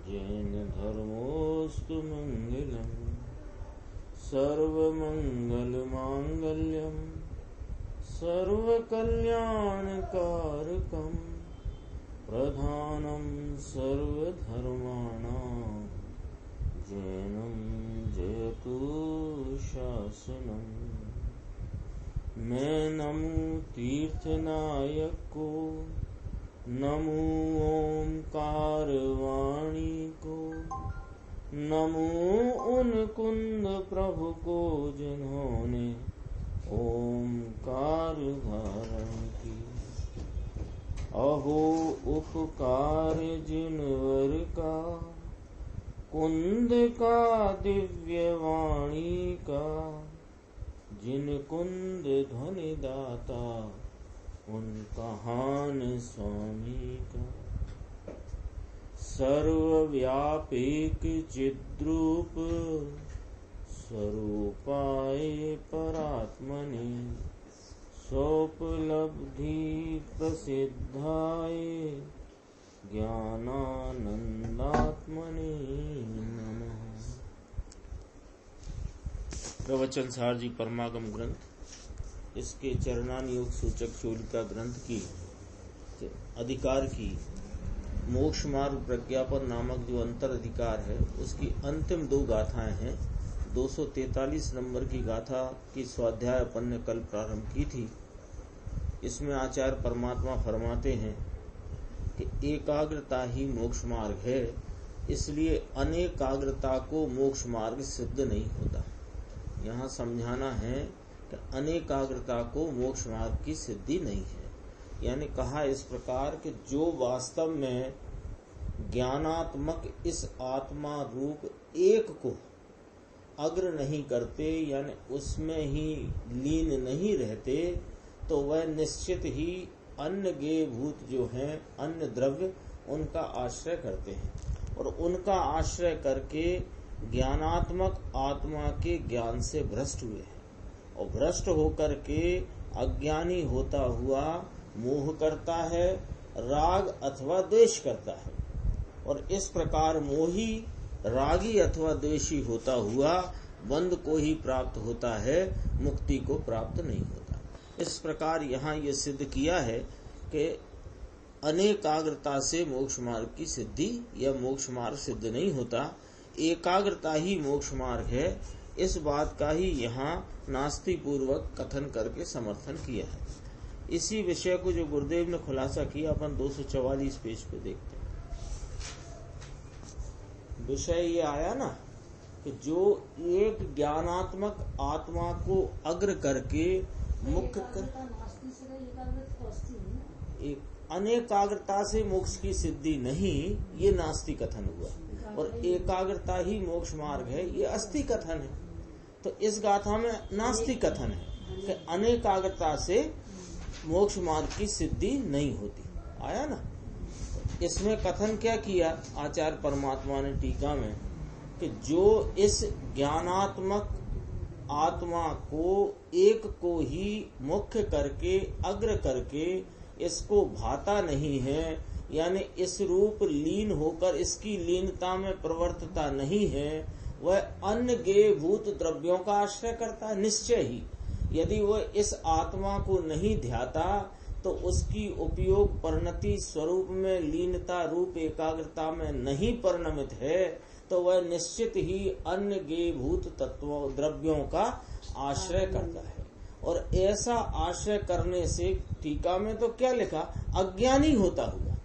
जैन धर्मोऽस्तु मंगलम् सर्वमंगलमांगल्यम् सर्वकल्याणकारकम् प्रधानं सर्वधर्माणां जैनं जयतु शासनम्। मैं नमो तीर्थनायक को, नमो ओंकार वाणी को, नमो उन कुंद प्रभु को जिन्होंने ओंकार धारण की। अहो उपकार जिनवर का, कुंद का दिव्य वाणी का, जिन कुंद ध्वनि दाता उन कहान स्वामी का। सर्वव्यापीक चिद्रूप स्वरूपाय परात्मने, सोपलब्धि प्रसिद्धाय ज्ञानानंदात्मने नमः। प्रवचन सार जी परमागम ग्रंथ, इसके चरणान योग सूचक चूलिका ग्रंथ की अधिकार की मोक्ष मार्ग प्रज्ञापन नामक जो अंतर अधिकार है, उसकी अंतिम दो गाथाएं हैं। 243 नंबर की गाथा की स्वाध्याय अपन ने कल प्रारंभ की थी। इसमें आचार्य परमात्मा फरमाते हैं कि एकाग्रता ही मोक्ष मार्ग है, इसलिए अनेकाग्रता को मोक्ष मार्ग सिद्ध नहीं होता। यहाँ समझाना है कि अनेकाग्रता को मोक्ष मार्ग की सिद्धि नहीं है। यानी कहा इस प्रकार कि जो वास्तव में ज्ञानात्मक इस आत्मा रूप एक को अग्र नहीं करते, यानी उसमें ही लीन नहीं रहते, तो वह निश्चित ही अन्य गेय भूत जो हैं, अन्य द्रव्य, उनका आश्रय करते हैं और उनका आश्रय करके ज्ञानात्मक आत्मा के ज्ञान से भ्रष्ट हुए हैं और भ्रष्ट होकर के अज्ञानी होता हुआ मोह करता है, राग अथवा द्वेष करता है और इस प्रकार मोही रागी अथवा द्वेषी होता हुआ बंध को ही प्राप्त होता है, मुक्ति को प्राप्त नहीं होता। इस प्रकार यहाँ ये सिद्ध किया है कि अनेकाग्रता से मोक्ष मार्ग की सिद्धि या मोक्ष मार्ग सिद्ध नहीं होता, एकाग्रता ही मोक्ष मार्ग है। इस बात का ही यहाँ नास्ति पूर्वक कथन करके समर्थन किया है। इसी विषय को जो गुरुदेव ने खुलासा किया अपन 244 पेज पे देखते हैं। विषय ये आया ना कि जो एक ज्ञानात्मक आत्मा को अग्र करके मुख्य एक अनेकाग्रता से मोक्ष की सिद्धि नहीं, ये नास्ति कथन हुआ और एकाग्रता ही मोक्ष मार्ग है, ये अस्ति कथन है। तो इस गाथा में नास्ति कथन है कि अनेकाग्रता से मोक्ष मार्ग की सिद्धि नहीं होती। आया ना? इसमें कथन क्या किया आचार्य परमात्मा ने टीका में कि जो इस ज्ञानात्मक आत्मा को एक को ही मुख्य करके अग्र करके इसको भाता नहीं है, यानी इस रूप लीन होकर इसकी लीनता में प्रवर्तता नहीं है, वह अन्य गेय भूत द्रव्यों का आश्रय करता है निश्चय ही। यदि वह इस आत्मा को नहीं ध्याता तो उसकी उपयोग परिणति स्वरूप में लीनता रूप एकाग्रता में नहीं परिणमित है, तो वह निश्चित ही अन्य गेय भूत तत्वों द्रव्यों का आश्रय करता है। और ऐसा आश्रय करने से टीका में तो क्या लिखा, अज्ञानी होता हुआ।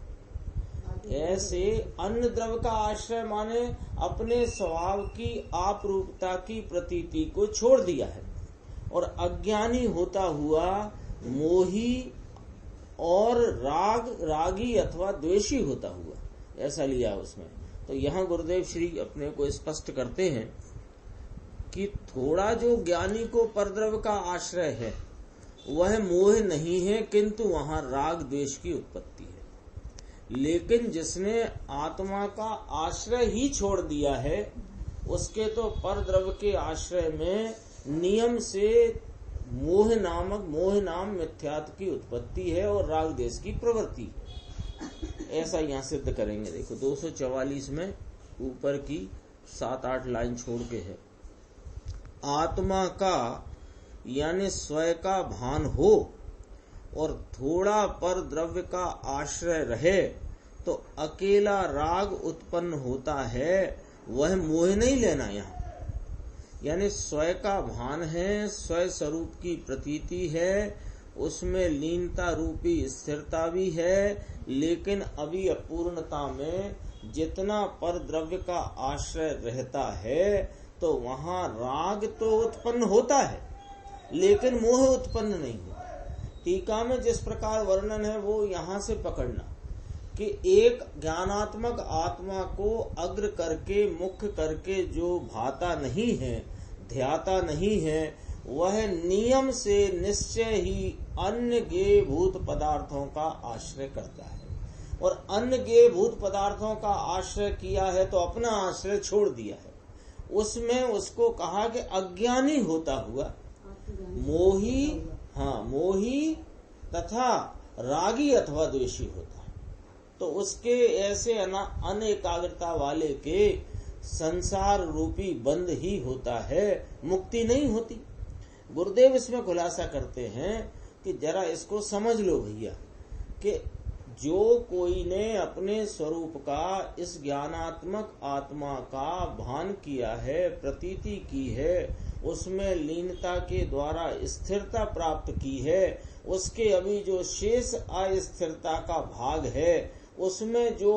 ऐसे अन्य द्रव्य का आश्रय माने अपने स्वभाव की आपरूपता की प्रतीति को छोड़ दिया है और अज्ञानी होता हुआ मोही और रागी अथवा द्वेषी होता हुआ, ऐसा लिया उसमें। तो यहाँ गुरुदेव श्री अपने को स्पष्ट करते हैं कि थोड़ा जो ज्ञानी को परद्रव्य का आश्रय है वह मोह नहीं है, किंतु वहां राग द्वेष की उत्पत्ति है। लेकिन जिसने आत्मा का आश्रय ही छोड़ दिया है, उसके तो परद्रव्य के आश्रय में नियम से मोह नाम मिथ्यात्व की उत्पत्ति है और राग देश की प्रवृत्ति। ऐसा यहाँ सिद्ध करेंगे। देखो 244 में ऊपर की 7-8 लाइन छोड़ के है। आत्मा का यानी स्वयं का भान हो और थोड़ा पर द्रव्य का आश्रय रहे तो अकेला राग उत्पन्न होता है, वह मोह नहीं लेना यहाँ। यानी स्वयं का भान है, स्वयं स्वरूप की प्रतीति है, उसमें लीनता रूपी स्थिरता भी है, लेकिन अभी अपूर्णता में जितना पर द्रव्य का आश्रय रहता है तो वहां राग तो उत्पन्न होता है लेकिन मोह उत्पन्न नहीं होता। टीका में जिस प्रकार वर्णन है वो यहाँ से पकड़ना कि एक ज्ञानात्मक आत्मा को अग्र करके मुख्य करके जो भाता नहीं है, ध्याता नहीं है, वह नियम से निश्चय ही अन्य ज्ञेय भूत पदार्थों का आश्रय करता है। और अन्य ज्ञेय भूत पदार्थों का आश्रय किया है तो अपना आश्रय छोड़ दिया है। उसमें उसको कहा कि अज्ञानी होता हुआ मोही, मोही तथा रागी अथवा द्वेषी होता है। तो उसके ऐसे अनेकाग्रता वाले के संसार रूपी बंध ही होता है, मुक्ति नहीं होती। गुरुदेव इसमें खुलासा करते हैं कि जरा इसको समझ लो भैया कि जो कोई ने अपने स्वरूप का, इस ज्ञानात्मक आत्मा का भान किया है, प्रतीति की है, उसमें लीनता के द्वारा स्थिरता प्राप्त की है, उसके अभी जो शेष अस्थिरता का भाग है उसमें जो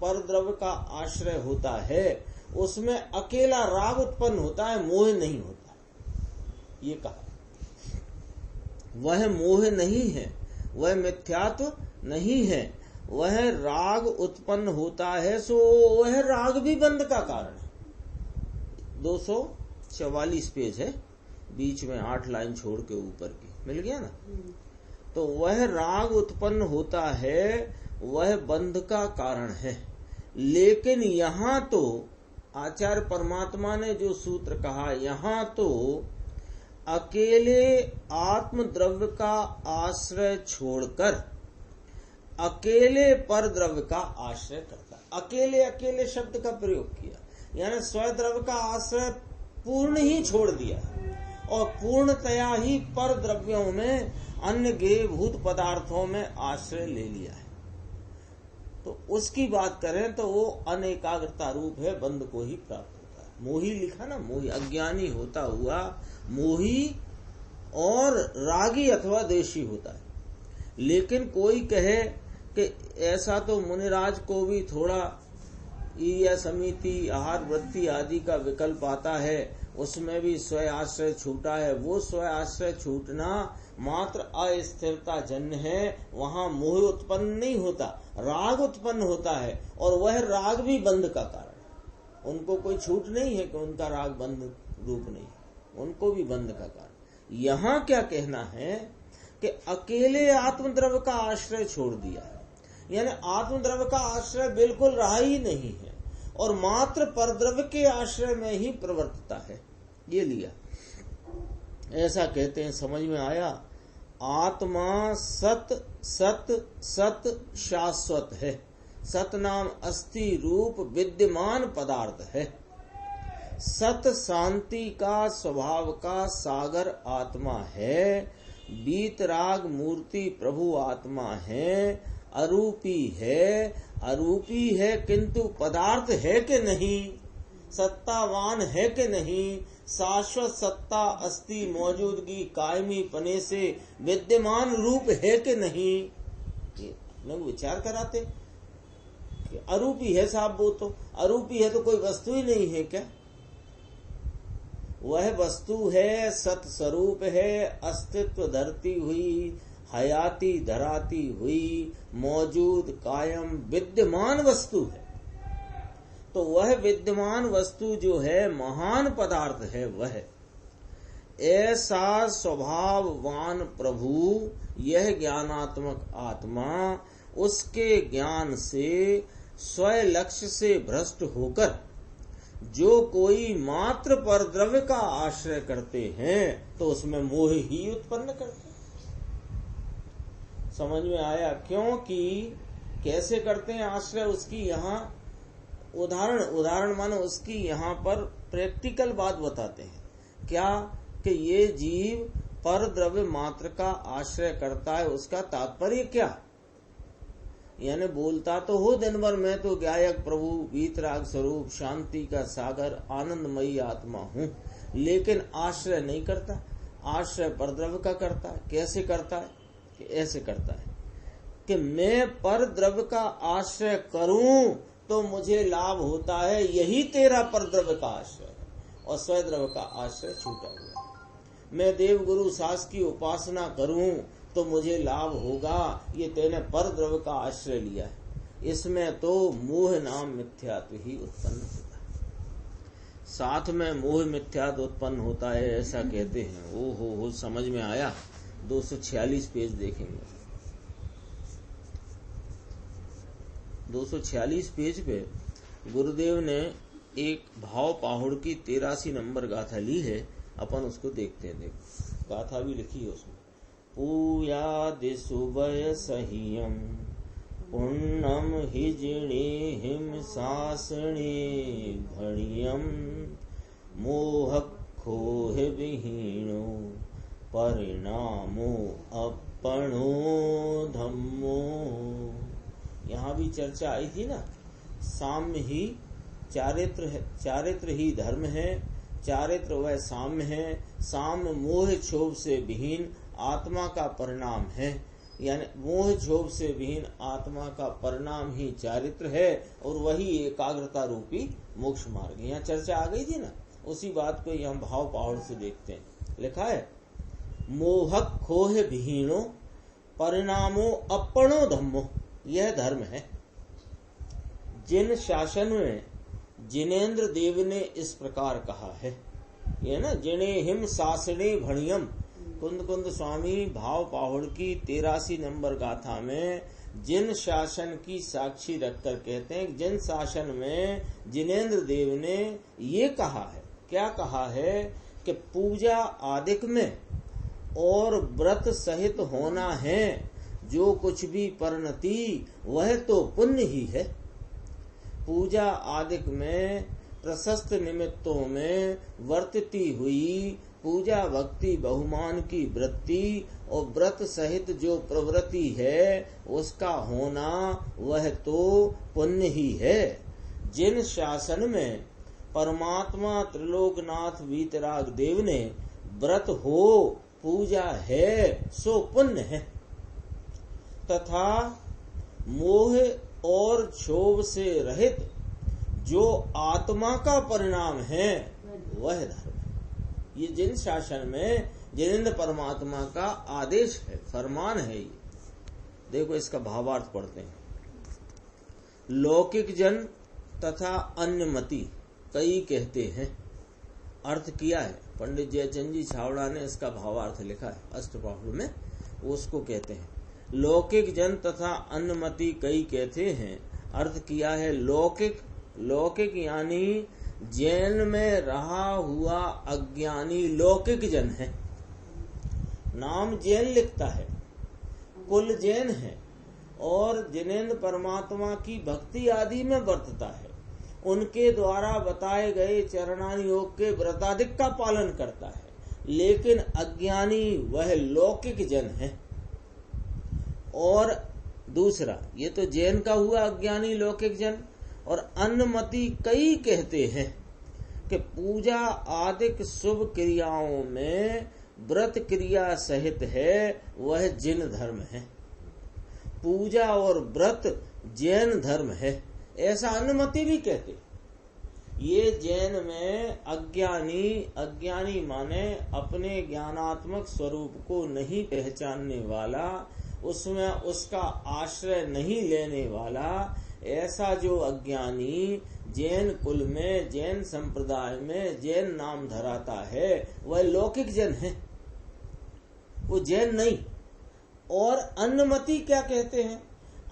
परद्रव्य का आश्रय होता है उसमें अकेला राग उत्पन्न होता है, मोह नहीं होता। ये कहा वह मोह नहीं है, वह मिथ्यात्व नहीं है, वह राग उत्पन्न होता है, सो वह राग भी बंध का कारण है। 244 पेज है, बीच में 8 लाइन छोड़ के ऊपर की, मिल गया ना। तो वह राग उत्पन्न होता है, वह बंध का कारण है। लेकिन यहाँ तो आचार्य परमात्मा ने जो सूत्र कहा, यहाँ तो अकेले आत्म द्रव्य का आश्रय छोड़कर अकेले पर द्रव्य का आश्रय करता। अकेले अकेले शब्द का प्रयोग किया, यानी स्वयं द्रव्य का आश्रय पूर्ण ही छोड़ दिया और पूर्णतया ही पर द्रव्यों में अन्य ज्ञेय भूत पदार्थों में आश्रय ले लिया है। तो उसकी बात करें तो वो अनेकाग्रता रूप है, बंध को ही प्राप्त होता है। मोही लिखा ना, मोही अज्ञानी होता हुआ मोही और रागी अथवा द्वेषी होता है। लेकिन कोई कहे कि ऐसा तो मुनिराज को भी थोड़ा ईय समिति, आहार वृत्ति आदि का विकल्प आता है, उसमें भी स्वयं आश्रय छूटा है। वो स्वयं आश्रय छूटना मात्र अस्थिरता जन्य है, वहां मोह उत्पन्न नहीं होता, राग उत्पन्न होता है, और वह राग भी बंध का कारण है। उनको कोई छूट नहीं है कि उनका राग बंध रूप नहीं, उनको भी बंध का कारण। यहाँ क्या कहना है कि अकेले आत्मद्रव्य का आश्रय छोड़ दिया है, यानी आत्मद्रव्य का आश्रय बिल्कुल रहा ही नहीं है और मात्र परद्रव्य के आश्रय में ही प्रवर्तता है, ये लिया। ऐसा कहते हैं, समझ में आया। आत्मा सत सत सत शाश्वत है, सत नाम अस्थि रूप विद्यमान पदार्थ है। सत शांति का स्वभाव का सागर आत्मा है, बीतराग मूर्ति प्रभु आत्मा है, अरूपी है किंतु पदार्थ है कि नहीं, सत्तावान है कि नहीं, शाश्वत सत्ता अस्ति मौजूदगी कायमी पने से विद्यमान रूप है कि नहीं। लोग विचार कराते कि अरूपी है साहब, वो तो अरूपी है तो कोई वस्तु ही नहीं है क्या? वह वस्तु है, सत स्वरूप है, अस्तित्व धरती हुई, हयाती धराती हुई, मौजूद कायम विद्यमान वस्तु है। तो वह विद्यमान वस्तु जो है महान पदार्थ है। वह ऐसा स्वभाववान प्रभु, यह ज्ञानात्मक आत्मा उसके ज्ञान से स्वयं लक्ष्य से भ्रष्ट होकर जो कोई मात्र पर द्रव्य का आश्रय करते हैं तो उसमें मोह ही उत्पन्न करते। समझ में आया? क्योंकि कैसे करते हैं आश्रय उसकी, यहाँ उदाहरण माने उसकी यहाँ पर प्रैक्टिकल बात बताते हैं। क्या कि ये जीव पर द्रव्य मात्र का आश्रय करता है, उसका तात्पर्य क्या? यानी बोलता तो हो दिन भर मैं तो गायक प्रभु, वीतराग स्वरूप, शांति का सागर, आनंदमयी आत्मा हूँ, लेकिन आश्रय नहीं करता। आश्रय पर द्रव्य का करता है। कैसे करता है? कि ऐसे करता है कि मैं पर द्रव्य का आश्रय करूं तो मुझे लाभ होता है, यही तेरा पर द्रव्य का आश्रय है, और स्वयं द्रव्य का आश्रय छूटा हुआ है। मैं देव गुरु सास की उपासना करूं तो मुझे लाभ होगा, ये तेने पर द्रव्य का आश्रय लिया है। इसमें तो मोह नाम मिथ्यात्व ही उत्पन्न होता है, साथ में मोह मिथ्यात्व उत्पन्न होता है, ऐसा कहते हैं। ओ हो समझ में आया। 246 पेज देखेंगे। 246 पेज पे गुरुदेव ने एक भाव पाहुड़ की 83 नंबर गाथा ली है, अपन उसको देखते हैं। देखो गाथा भी लिखी है उसमें। पूयादि सुबय सहियम पुण्यम हिजणे हिम सासणे भणियम मोह खोह विहीणो परिणामो अपणो धम्मो। यहाँ भी चर्चा आई थी ना, साम्य ही चारित्र ही धर्म है, चारित्र वह साम्य है, साम्य मोह क्षोभ से विहीन आत्मा का परिणाम है। यानी मोह क्षोभ से विहीन आत्मा का परिणाम ही चारित्र है, और वही एकाग्रता रूपी मोक्ष मार्ग। यहाँ चर्चा आ गई थी ना, उसी बात को हम भाव पहाड़ से देखते हैं। लिखा है मोहक खोह विहीनो परिणामो अपणो धम्मो, यह धर्म है। जिन शासन में जिनेन्द्र देव ने इस प्रकार कहा है, ये ना जिने हिम शासने भणियम, कुंद स्वामी भाव पाहुड़ की 83 नंबर गाथा में जिन शासन की साक्षी रखकर कहते हैं, जिन शासन में जिनेन्द्र देव ने ये कहा है। क्या कहा है? कि पूजा आदिक में और व्रत सहित होना है जो कुछ भी परिणति, वह तो पुण्य ही है। पूजा आदिक में प्रशस्त निमित्तों में वर्तती हुई पूजा भक्ति बहुमान की वृत्ति और व्रत सहित जो प्रवृत्ति है, उसका होना वह तो पुण्य ही है। जिन शासन में परमात्मा त्रिलोकनाथ वीतराग देव ने व्रत हो पूजा है सो पुण्य है, तथा मोह और क्षोभ से रहित जो आत्मा का परिणाम है वह धर्म है। ये जिन शासन में जिनेन्द्र परमात्मा का आदेश है, फरमान है। ये देखो इसका भावार्थ पढ़ते हैं। लौकिक जन तथा अन्यमति कई कहते हैं। अर्थ किया है पंडित जयचंद जी छावड़ा ने, इसका भावार्थ लिखा है अष्टपाहुड़ में। उसको कहते हैं लौकिक जन तथा अन्यमति कई कहते हैं। अर्थ किया है लौकिक यानी जैन में रहा हुआ अज्ञानी लौकिक जन है। नाम जैन लिखता है, कुल जैन है, और जिनेन्द्र परमात्मा की भक्ति आदि में वर्तता है। उनके द्वारा बताए गए चरणानी योग के व्रतादिक का पालन करता है, लेकिन अज्ञानी वह लौकिक जन है। और दूसरा, ये तो जैन का हुआ अज्ञानी लौकिक जन। और अन्नमति कई कहते हैं कि पूजा आदिक शुभ क्रियाओं में व्रत क्रिया सहित है, वह जिन धर्म है। पूजा और व्रत जैन धर्म है, ऐसा अन्नमति भी कहते। ये जैन में अज्ञानी माने अपने ज्ञानात्मक स्वरूप को नहीं पहचानने वाला, उसमें उसका आश्रय नहीं लेने वाला, ऐसा जो अज्ञानी जैन कुल में, जैन संप्रदाय में जैन नाम धराता है, वह लौकिक जन है, वो जैन नहीं। और अन्नमति क्या कहते हैं?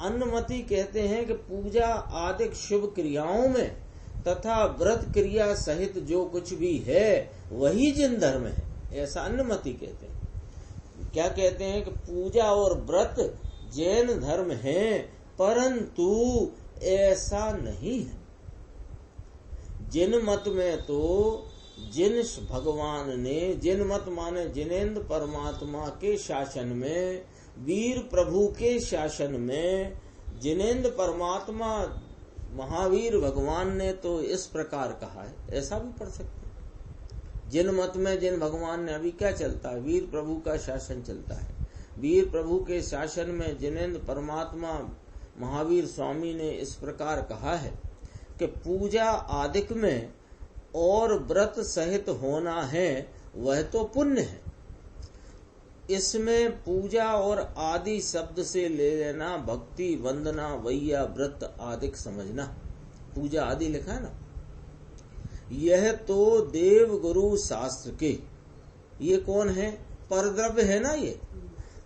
अन्नमति कहते हैं कि पूजा आदि शुभ क्रियाओं में तथा व्रत क्रिया सहित जो कुछ भी है वही जिन धर्म है, ऐसा अन्नमति कहते हैं। क्या कहते हैं कि पूजा और व्रत जैन धर्म है, परंतु ऐसा नहीं है। जिन मत में तो जिन भगवान ने, जिन मत माने जिनेन्द्र परमात्मा के शासन में, वीर प्रभु के शासन में, जिनेन्द्र परमात्मा महावीर भगवान ने तो इस प्रकार कहा है, ऐसा भी पढ़ सकते हैं। जिन मत में जिन भगवान ने, अभी क्या चलता है, वीर प्रभु का शासन चलता है। वीर प्रभु के शासन में जिनेन्द्र परमात्मा महावीर स्वामी ने इस प्रकार कहा है कि पूजा आदिक में और व्रत सहित होना है वह तो पुण्य है। इसमें पूजा और आदि शब्द से ले लेना भक्ति, वंदना, वैया, व्रत आदिक समझना। पूजा आदि लिखा है ना, यह तो देव गुरु शास्त्र के, ये कौन है, परद्रव्य है ना, ये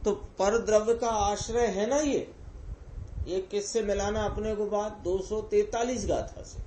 तो परद्रव्य का आश्रय है ना। ये किससे मिलाना अपने को बात, 243 गाथा से,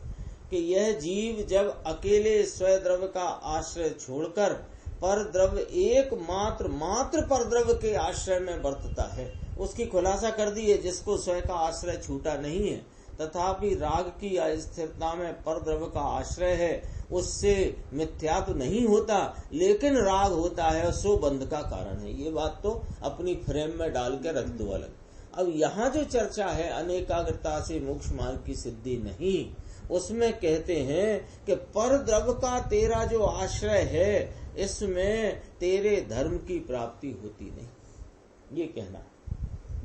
कि यह जीव जब अकेले स्वद्रव्य का आश्रय छोड़कर पर द्रव्य मात्र पर द्रव्य के आश्रय में बरतता है, उसकी खुलासा कर दी है। जिसको स्वयं का आश्रय छूटा नहीं है तथापि राग की अस्थिरता में पर द्रव्य का आश्रय है, उससे मिथ्या तो नहीं होता लेकिन राग होता है, सो बंध का कारण है। ये बात तो अपनी फ्रेम में डाल के रख दो अलग। अब यहाँ जो चर्चा है अनेकाग्रता से मोक्ष मार्ग की सिद्धि नहीं, उसमें कहते हैं कि पर द्रव्य का तेरा जो आश्रय है इसमें तेरे धर्म की प्राप्ति होती नहीं। ये कहना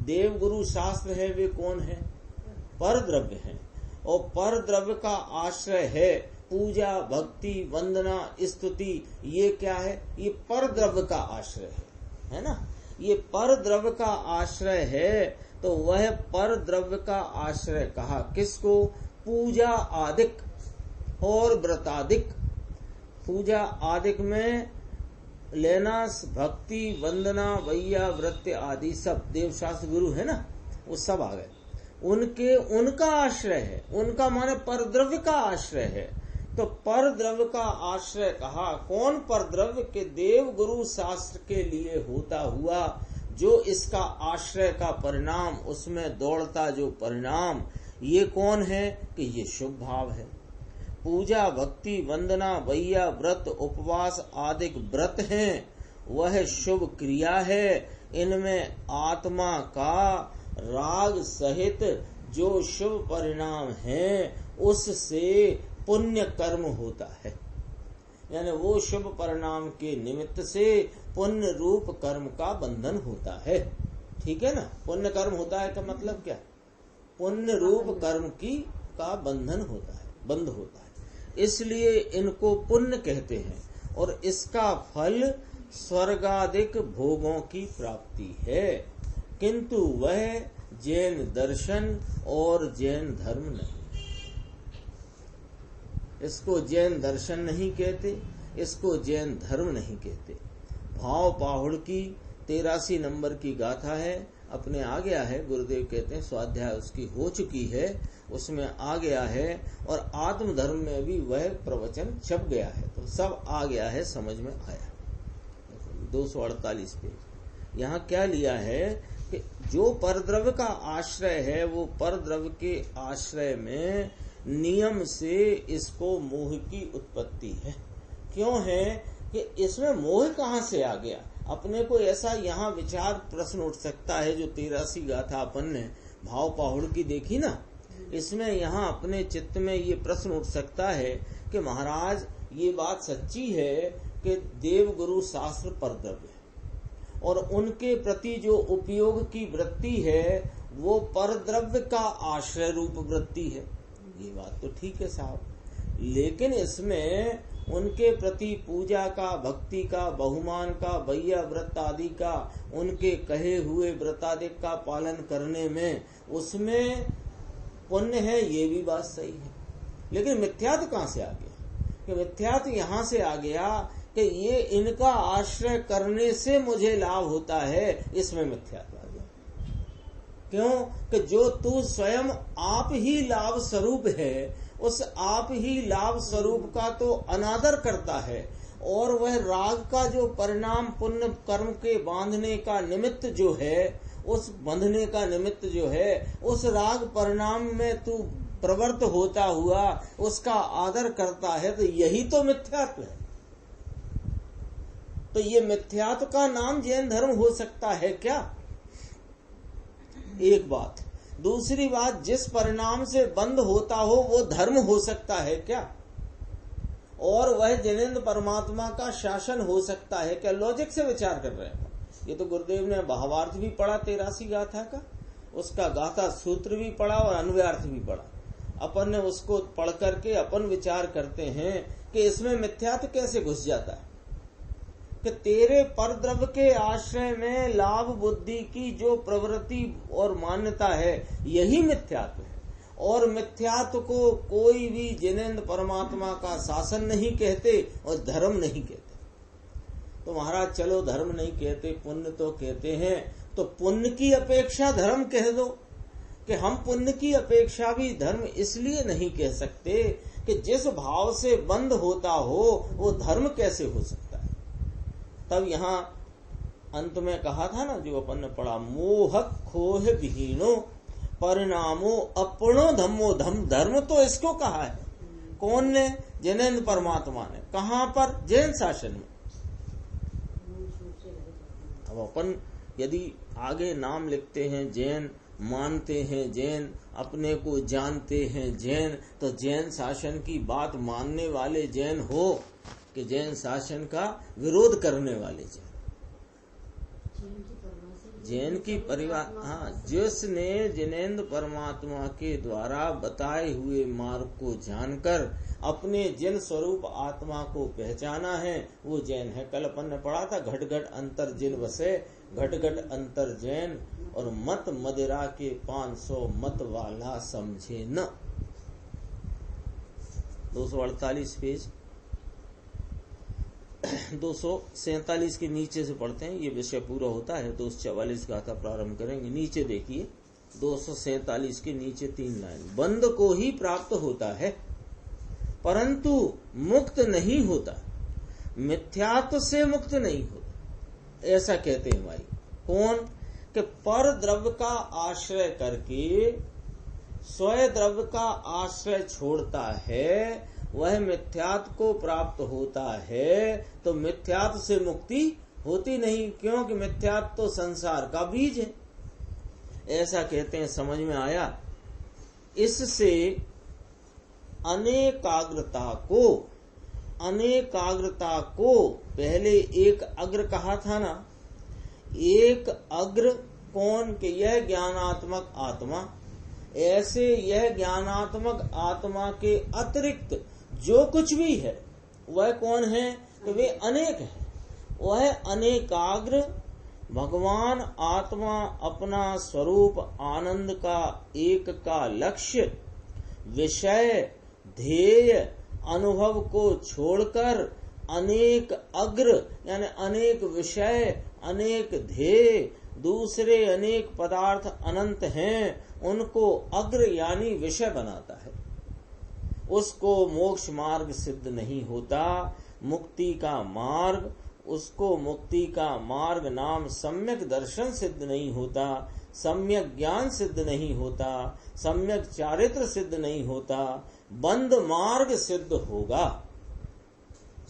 देव गुरु शास्त्र है, वे कौन है, पर द्रव्य है। और पर द्रव्य का आश्रय है पूजा, भक्ति, वंदना, स्तुति, ये क्या है, ये पर द्रव्य का आश्रय है ना। ये पर द्रव्य का आश्रय है तो वह पर द्रव्य का आश्रय कहा किसको, पूजा आदिक और व्रतादिक। पूजा आदिक में लेना भक्ति, वंदना, वैया, व्रत आदि सब देवशास्त्र गुरु है ना, वो सब आ गए। उनका आश्रय है, उनका माने पर द्रव्य का आश्रय है। तो पर द्रव्य का आश्रय कहा, कौन पर द्रव्य के देव गुरु शास्त्र के लिए होता हुआ जो इसका आश्रय का परिणाम, उसमें दौड़ता जो परिणाम, ये कौन है कि ये शुभ भाव है। पूजा, भक्ति, वंदना, वैया, व्रत, उपवास आदि व्रत हैं, वह शुभ क्रिया है। इनमें आत्मा का राग सहित जो शुभ परिणाम है उससे पुण्य कर्म होता है, यानी वो शुभ परिणाम के निमित्त से पुण्य रूप कर्म का बंधन होता है। ठीक है ना, पुण्य कर्म होता है का मतलब क्या, पुण्य रूप कर्म का बंधन होता है, बंध होता है। इसलिए इनको पुण्य कहते हैं और इसका फल स्वर्गादिक भोगों की प्राप्ति है, किंतु वह जैन दर्शन और जैन धर्म नहीं। इसको जैन दर्शन नहीं कहते, इसको जैन धर्म नहीं कहते। भाव पाहुड़ की 83 नंबर की गाथा है, अपने आ गया है, गुरुदेव कहते हैं स्वाध्याय उसकी हो चुकी है, उसमें आ गया है। और आत्म धर्म में भी वह प्रवचन छप गया है, तो सब आ गया है, समझ में आया। 248 पेज। यहाँ क्या लिया है कि जो परद्रव्य का आश्रय है वो परद्रव्य के आश्रय में नियम से इसको मोह की उत्पत्ति है। क्यों है कि इसमें मोह कहाँ से आ गया, अपने को ऐसा यहाँ विचार प्रश्न उठ सकता है। जो 83 गाथा अपन ने भाव पाहुड़ की देखी ना, इसमें यहाँ अपने चित्त में ये प्रश्न उठ सकता है कि महाराज ये बात सच्ची है कि देव गुरु शास्त्र परद्रव्य है और उनके प्रति जो उपयोग की वृत्ति है वो परद्रव्य का आश्रय रूप वृत्ति है। ये बात तो ठीक है साहब, लेकिन इसमें उनके प्रति पूजा का, भक्ति का, बहुमान का, वैया व्रत आदि का, उनके कहे हुए व्रतादि का पालन करने में उसमें पुण्य है, ये भी बात सही है। लेकिन मिथ्यात्व कहाँ से आ गया कि मिथ्यात्व यहाँ से आ गया कि ये इनका आश्रय करने से मुझे लाभ होता है, इसमें मिथ्यात्व आ गया। क्यों कि जो तू स्वयं आप ही लाभ स्वरूप है, उस आप ही लाभ स्वरूप का तो अनादर करता है और वह राग का जो परिणाम पुण्य कर्म के बांधने का निमित्त जो है, उस बंधने का निमित्त जो है, उस राग परिणाम में तू प्रवृत्त होता हुआ उसका आदर करता है, तो यही तो मिथ्यात्व है। तो ये मिथ्यात्व का नाम जैन धर्म हो सकता है क्या? एक बात। दूसरी बात, जिस परिणाम से बंद होता हो वो धर्म हो सकता है क्या? और वह जिनेंद्र परमात्मा का शासन हो सकता है क्या? लॉजिक से विचार कर रहे हैं। ये तो गुरुदेव ने भावार्थ भी पढ़ा 83 गाथा का, उसका गाथा सूत्र भी पढ़ा और अन्वयार्थ भी पढ़ा। अपन ने उसको पढ़ करके अपन विचार करते हैं कि इसमें मिथ्यात्व कैसे घुस जाता है कि तेरे परद्रव्य के आश्रय में लाभ बुद्धि की जो प्रवृत्ति और मान्यता है यही मिथ्यात्व है। और मिथ्यात्व को कोई भी जिनेंद्र परमात्मा का शासन नहीं कहते और धर्म नहीं कहते। तो महाराज चलो धर्म नहीं कहते, पुण्य तो कहते हैं, तो पुण्य की अपेक्षा धर्म कह दो। कि हम पुण्य की अपेक्षा भी धर्म इसलिए नहीं कह सकते कि जिस भाव से बंद होता हो वो धर्म कैसे हो सकता है। तब यहाँ अंत में कहा था ना, जो अपन ने पढ़ा, मोह खोह विहीनो परिणामो अपनो धम्मो धम। धर्म तो इसको कहा है। कौन ने? जिनेंद्र परमात्मा ने। कहाँ पर? जैन शासन में। अब अपन यदि आगे नाम लिखते हैं जैन, मानते हैं जैन, अपने को जानते हैं जैन, तो जैन शासन की बात मानने वाले जैन हो कि जैन शासन का विरोध करने वाले जैन? जैन की परिवार, हाँ, जिसने जिनेंद्र परमात्मा के द्वारा बताए हुए मार्ग को जानकर अपने जिन स्वरूप आत्मा को पहचाना है वो जैन है। कल अपन ने पढ़ा था, घट घट अंतर जिन वसे, घट घट अंतर जैन, और मत मदिरा के 500 मत वाला समझे न। 248 पेज 247 के नीचे से पढ़ते हैं, ये विषय पूरा होता है। 244 गाथा प्रारंभ करेंगे। नीचे देखिए 247 के नीचे 3 लाइन। बंद को ही प्राप्त होता है परंतु मुक्त नहीं होता, मिथ्यात्व से मुक्त नहीं होता, ऐसा कहते हैं भाई। कौन? कि पर द्रव्य का आश्रय करके स्वयं द्रव्य का आश्रय छोड़ता है वह मिथ्यात्व को प्राप्त होता है। तो मिथ्यात्व से मुक्ति होती नहीं, क्योंकि मिथ्यात्व तो संसार का बीज है, ऐसा कहते हैं। समझ में आया? इससे अनेकाग्रता को पहले एक अग्र कहा था ना, एक अग्र कौन? कि यह ज्ञानात्मक आत्मा। ऐसे यह ज्ञानात्मक आत्मा के अतिरिक्त जो कुछ भी है वह कौन है? कि वे अनेक है। वह अनेकाग्र भगवान आत्मा अपना स्वरूप आनंद का एक का लक्ष्य, विषय, ध्येय, अनुभव को छोड़कर अनेक अग्र यानी अनेक विषय, अनेक ध्येय, दूसरे अनेक पदार्थ अनंत हैं, उनको अग्र यानी विषय बनाता है। उसको मोक्ष मार्ग सिद्ध नहीं होता। मुक्ति का मार्ग, उसको मुक्ति का मार्ग नाम सम्यक दर्शन सिद्ध नहीं होता, सम्यक ज्ञान सिद्ध नहीं होता, सम्यक चारित्र सिद्ध नहीं होता, बंद मार्ग सिद्ध होगा।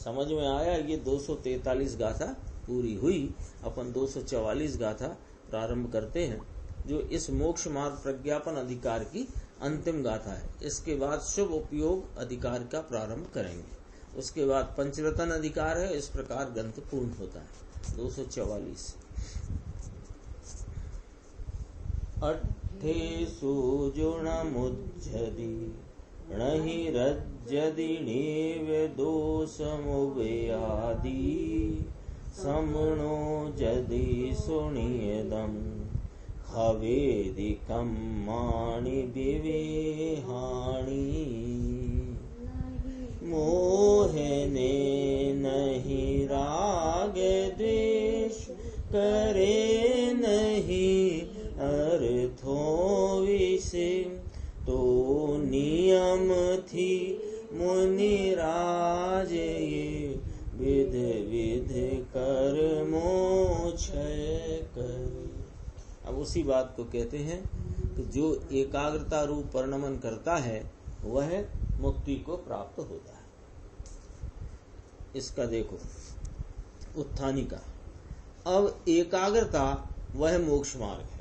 समझ में आया? ये 243 गाथा पूरी हुई। अपन 244 गाथा प्रारंभ करते हैं, जो इस मोक्ष मार्ग प्रज्ञापन अधिकार की अंतिम गाथा है। इसके बाद शुभ उपयोग अधिकार का प्रारंभ करेंगे। उसके बाद पंचरतन अधिकार है। इस प्रकार ग्रंथ पूर्ण होता है। 244 अट्ठेषु जुणमुज्झति णहिरज्जदिणेव दोषमुपयादि समणो जदि सुनियदम् हवेदिकं माणि विवेहाणि मोहने नहीं राग द्वेष करे नहीं अर्थों विषे तो नियम थी मुनिराज ये विध विध कर्मों क्षय कर। अब उसी बात को कहते हैं कि जो एकाग्रता रूप परिणमन करता है वह मुक्ति को प्राप्त होता है। इसका देखो उत्थानी का, अब एकाग्रता वह मोक्ष मार्ग है।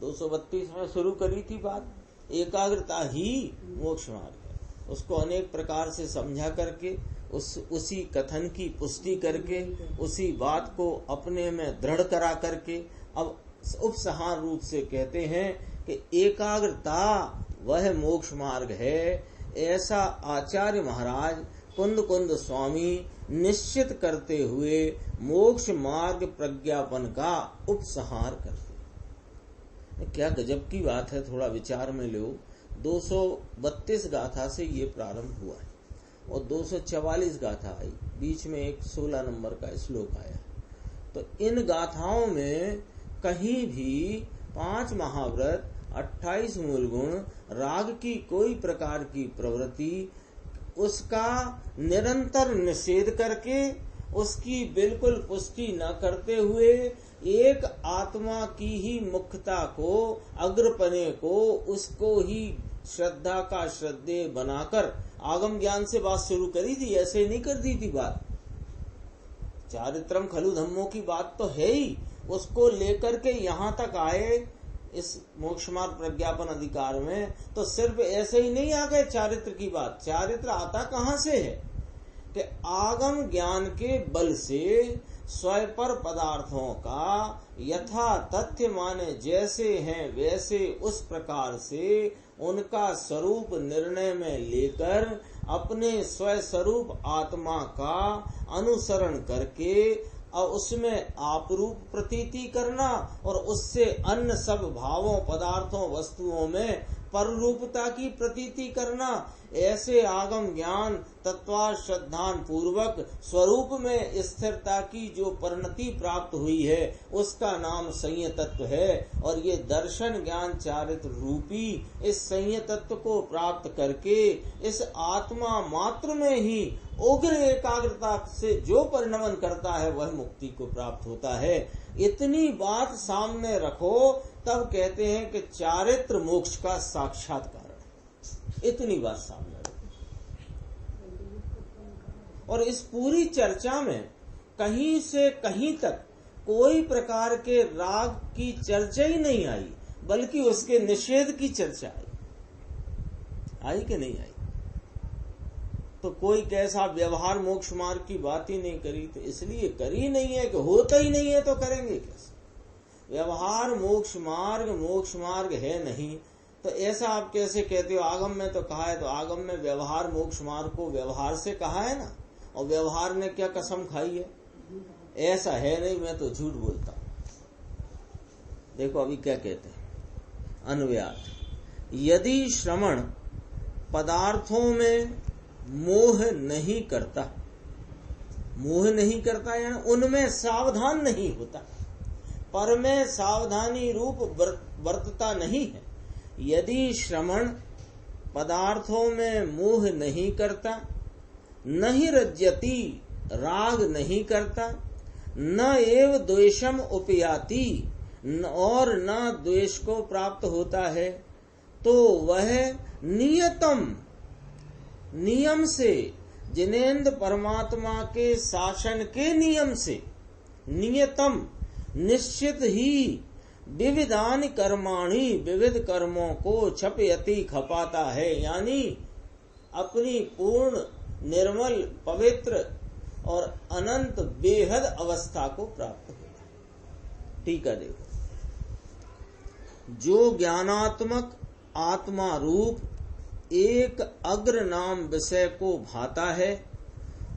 232 में शुरू करी थी बात, एकाग्रता ही मोक्ष मार्ग है। उसको अनेक प्रकार से समझा करके उसी कथन की पुष्टि करके उसी बात को अपने में दृढ़ करा करके अब उपसंहार रूप से कहते हैं कि एकाग्रता वह मोक्ष मार्ग है। ऐसा आचार्य महाराज कुंद कुंद स्वामी निश्चित करते हुए मोक्ष मार्ग प्रज्ञापन का उपसंहार करते। क्या गजब की बात है, थोड़ा विचार में लो। 232 गाथा से ये प्रारंभ हुआ है और 244 गाथा आई, बीच में एक 16 नंबर का श्लोक आया। तो इन गाथाओं में कहीं भी 5 महाव्रत, 28 मूल गुण, राग की कोई प्रकार की प्रवृत्ति, उसका निरंतर निषेध करके उसकी बिल्कुल पुष्टि न करते हुए एक आत्मा की ही मुख्यता को, अग्रपने को, उसको ही श्रद्धा का श्रद्धेय बनाकर आगम ज्ञान से बात शुरू करी थी। ऐसे नहीं कर दी थी बात। चारित्रम खलु धम्मों की बात तो है ही, उसको लेकर के यहाँ तक आए इस मोक्ष मार्ग प्रज्ञापन अधिकार में। तो सिर्फ ऐसे ही नहीं आ गए चारित्र की बात। चारित्र आता कहाँ से है कि आगम ज्ञान के बल से स्वपर पदार्थों का यथा तथ्य माने जैसे हैं वैसे उस प्रकार से उनका स्वरूप निर्णय में लेकर अपने स्वस्वरूप आत्मा का अनुसरण करके और उसमें आपरूप प्रतीति करना और उससे अन्य सब भावों, पदार्थों, वस्तुओं में पररूपता की प्रतीति करना। ऐसे आगम ज्ञान तत्वा श्रद्धान पूर्वक स्वरूप में स्थिरता की जो परिणति प्राप्त हुई है उसका नाम संयम तत्व है। और ये दर्शन ज्ञान चारित्र रूपी इस संयम तत्व को प्राप्त करके इस आत्मा मात्र में ही उग्र एकाग्रता से जो परिणमन करता है वह मुक्ति को प्राप्त होता है। इतनी बात सामने रखो तब कहते हैं कि चारित्र मोक्ष का साक्षात्कार है। इतनी बात सामने रखो। और इस पूरी चर्चा में कहीं से कहीं तक कोई प्रकार के राग की चर्चा ही नहीं आई, बल्कि उसके निषेध की चर्चा आई कि नहीं आई? तो कोई कैसा व्यवहार मोक्ष मार्ग की बात ही नहीं करी। तो इसलिए करी नहीं है कि होता ही नहीं है तो करेंगे कैसे? व्यवहार मोक्ष मार्ग है नहीं, तो ऐसा आप कैसे कहते हो? आगम में तो कहा है, तो आगम में व्यवहार मोक्ष मार्ग को व्यवहार से कहा है ना, और व्यवहार ने क्या कसम खाई है? ऐसा है नहीं, मैं तो झूठ बोलता हूं। देखो अभी क्या कहते हैं, अन्वयार्थ। यदि श्रवण पदार्थों में मोह नहीं करता यानी उनमें सावधान नहीं होता, पर में सावधानी रूप वर्तता नहीं है। यदि श्रवण पदार्थों में मोह नहीं करता, नहीं रज्यति राग नहीं करता, न एव द्वेषम उपयाति और न द्वेष को प्राप्त होता है, तो वह नियम से जिनेन्द्र परमात्मा के शासन के नियम से नियतम निश्चित ही विविधानि कर्माणि विविध कर्मों को छपयति खपाता है, यानी अपनी पूर्ण निर्मल पवित्र और अनंत बेहद अवस्था को प्राप्त होता है। ठीक है, देखो जो ज्ञानात्मक आत्मा रूप एक अग्र नाम विषय को भाता है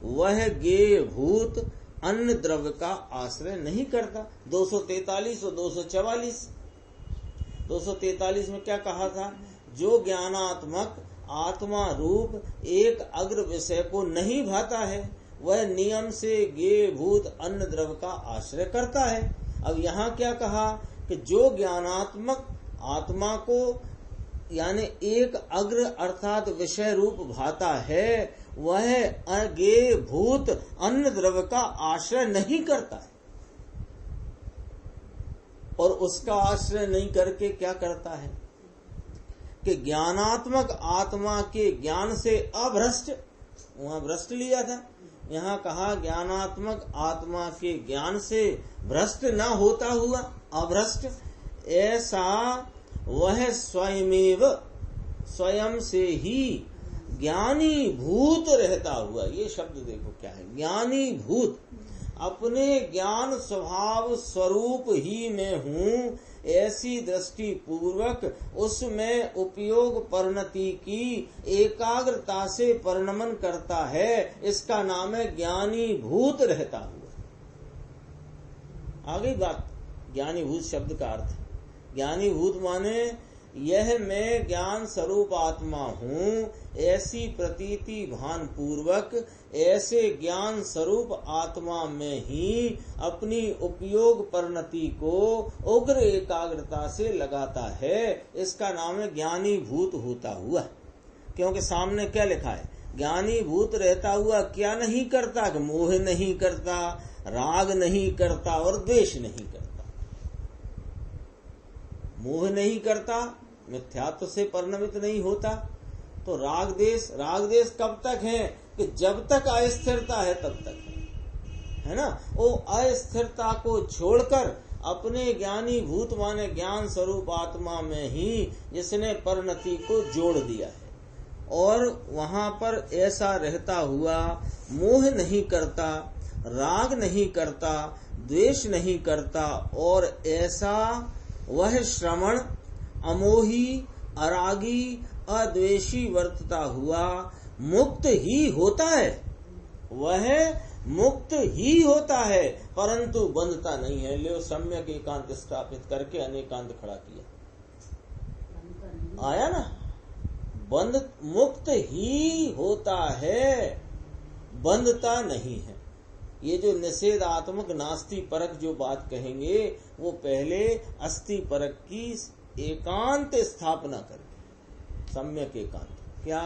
वह गेय भूत अन्य द्रव्य का आश्रय नहीं करता। 243 और 244। 243 में क्या कहा था? जो ज्ञानात्मक आत्मा रूप एक अग्र विषय को नहीं भाता है वह नियम से गेय भूत अन्य द्रव्य का आश्रय करता है। अब यहाँ क्या कहा कि जो ज्ञानात्मक आत्मा को यानी एक अग्र अर्थात विषय रूप भाता है वह अज्ञेय भूत अन्य द्रव्य का आश्रय नहीं करता है, और उसका आश्रय नहीं करके क्या करता है? कि ज्ञानात्मक आत्मा के ज्ञान से अभ्रष्ट, वहां भ्रष्ट लिया था, यहाँ कहा ज्ञानात्मक आत्मा के ज्ञान से भ्रष्ट न होता हुआ अभ्रष्ट, ऐसा वह स्वयमेव स्वयं से ही ज्ञानी भूत रहता हुआ। ये शब्द देखो क्या है, ज्ञानी भूत, अपने ज्ञान स्वभाव स्वरूप ही में हूँ, ऐसी दृष्टि पूर्वक उसमें उपयोग परिणति की एकाग्रता से परिणमन करता है, इसका नाम है ज्ञानी भूत रहता हुआ। आ गई बात। ज्ञानी भूत शब्द का अर्थ, ज्ञानी भूत माने यह मैं ज्ञान स्वरूप आत्मा हूँ, ऐसी प्रतीति भान पूर्वक ऐसे ज्ञान स्वरूप आत्मा में ही अपनी उपयोग परिणति को उग्र एकाग्रता से लगाता है, इसका नाम है ज्ञानी भूत होता हुआ। क्योंकि सामने क्या लिखा है, ज्ञानी भूत रहता हुआ क्या नहीं करता, कि मोह नहीं करता, राग नहीं करता और द्वेष नहीं करता। मोह नहीं करता, मिथ्यात्व से परिणमित नहीं होता, तो राग देश कब तक है, कि जब तक अस्थिरता है तब तक है ना। वो अस्थिरता को छोड़कर अपने ज्ञानी भूत माने ज्ञान स्वरूप आत्मा में ही जिसने परिणति को जोड़ दिया है, और वहां पर ऐसा रहता हुआ मोह नहीं करता, राग नहीं करता, द्वेष नहीं करता, और ऐसा वह श्रवण अमोही अरागी अद्वेषी वर्तता हुआ मुक्त ही होता है। वह मुक्त ही होता है, परंतु बंधता नहीं है। ले सम्यक एकांत स्थापित करके अनेकांत खड़ा किया, आया ना। मुक्त ही होता है, बंधता नहीं है। ये जो निषेधात्मक नास्ति परक जो बात कहेंगे, वो पहले अस्थि परक की एकांत स्थापना करके, सम्यक एकांत। क्या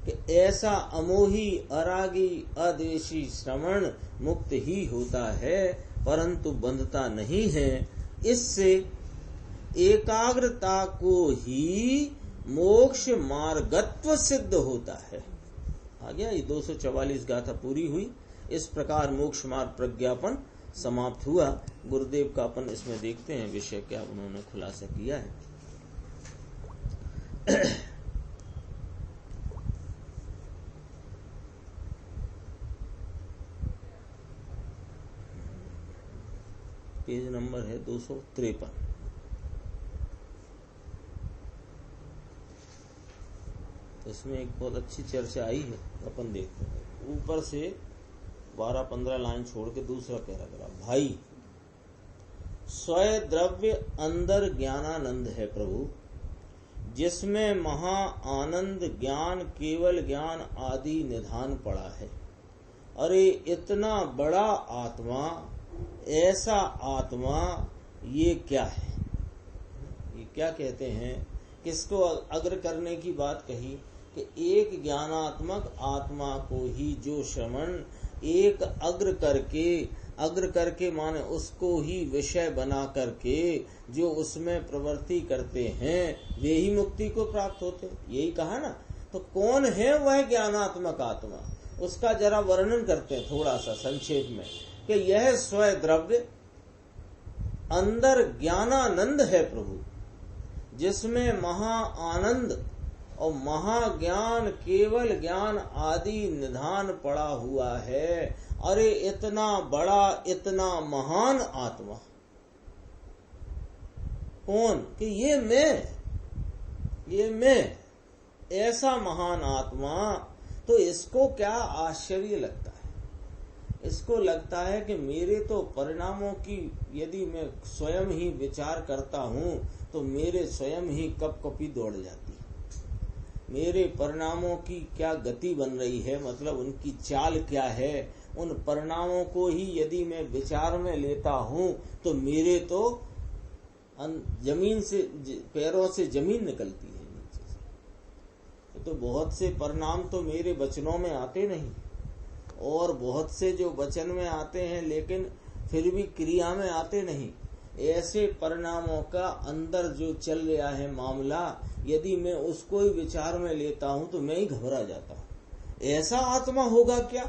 कि ऐसा अमोही अरागी अद्वेषी श्रवण मुक्त ही होता है, परंतु बंधता नहीं है। इससे एकाग्रता को ही मोक्ष मार्गत्व सिद्ध होता है। आ गया, ये 244 गाथा पूरी हुई। इस प्रकार मोक्ष मार्ग प्रज्ञापन समाप्त हुआ। गुरुदेव का अपन इसमें देखते हैं विषय क्या उन्होंने खुलासा किया है। पेज नंबर है 253। इसमें एक बहुत अच्छी चर्चा आई है, अपन देखते हैं। ऊपर से 12-15 लाइन छोड़ के दूसरा पैराग्राफ। भाई, स्वयं द्रव्य अंदर ज्ञानानंद है प्रभु, जिसमें महा आनंद ज्ञान केवल ज्ञान आदि निधान पड़ा है। अरे इतना बड़ा आत्मा, ऐसा आत्मा, ये क्या है? ये क्या कहते हैं? किसको अग्र करने की बात कही कि एक ज्ञानात्मक आत्मा को ही जो श्रवण एक अग्र करके माने उसको ही विषय बना करके जो उसमें प्रवृत्ति करते हैं, वे ही मुक्ति को प्राप्त होते। यही कहा ना। तो कौन है वह ज्ञानात्मक आत्मा? उसका जरा वर्णन करते हैं थोड़ा सा संक्षेप में, कि यह स्वयं द्रव्य अंदर ज्ञानानंद है प्रभु, जिसमें महा आनंद और महाज्ञान केवल ज्ञान आदि निधान पड़ा हुआ है। अरे इतना बड़ा, इतना महान आत्मा कौन? कि ये मैं ऐसा महान आत्मा। तो इसको क्या आश्चर्य लगता है? इसको लगता है कि मेरे तो परिणामों की यदि मैं स्वयं ही विचार करता हूँ तो मेरे स्वयं ही कपकपी दौड़ जाती है। मेरे परिणामों की क्या गति बन रही है, मतलब उनकी चाल क्या है, उन परिणामों को ही यदि मैं विचार में लेता हूँ तो मेरे तो जमीन से, पैरों से जमीन निकलती है नीचे से। तो बहुत से परिणाम तो मेरे वचनों में आते नहीं, और बहुत से जो वचन में आते हैं लेकिन फिर भी क्रिया में आते नहीं। ऐसे परिणामों का अंदर जो चल रहा है मामला, यदि मैं उसको ही विचार में लेता हूँ तो मैं ही घबरा जाता हूँ। ऐसा आत्मा होगा क्या?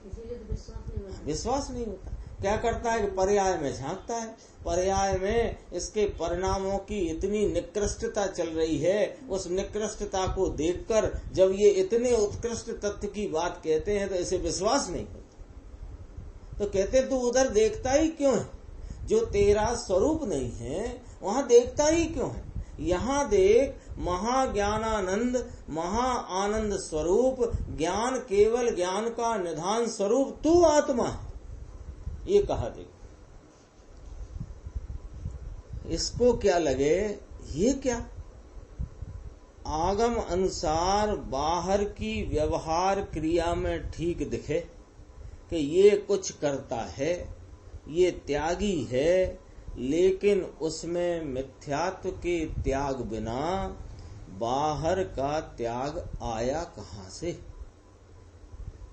इसीलिए तो विश्वास नहीं होता। क्या करता है कि पर्याय में झांकता है, पर्याय में इसके परिणामों की इतनी निकृष्टता चल रही है, उस निकृष्टता को देखकर जब ये इतने उत्कृष्ट तत्व की बात कहते हैं तो इसे विश्वास नहीं होता। तो कहते तू उधर देखता ही क्यों है? जो तेरा स्वरूप नहीं है वहां देखता ही क्यों है? यहाँ देख, महाज्ञानानंद, महा आनंद स्वरूप, ज्ञान केवल ज्ञान का निधान स्वरूप तू आत्मा है, ये कहा। देख, इसको क्या लगे, ये क्या आगम अनुसार बाहर की व्यवहार क्रिया में ठीक दिखे कि ये कुछ करता है, ये त्यागी है, लेकिन उसमें मिथ्यात्व के त्याग बिना बाहर का त्याग आया कहाँ से?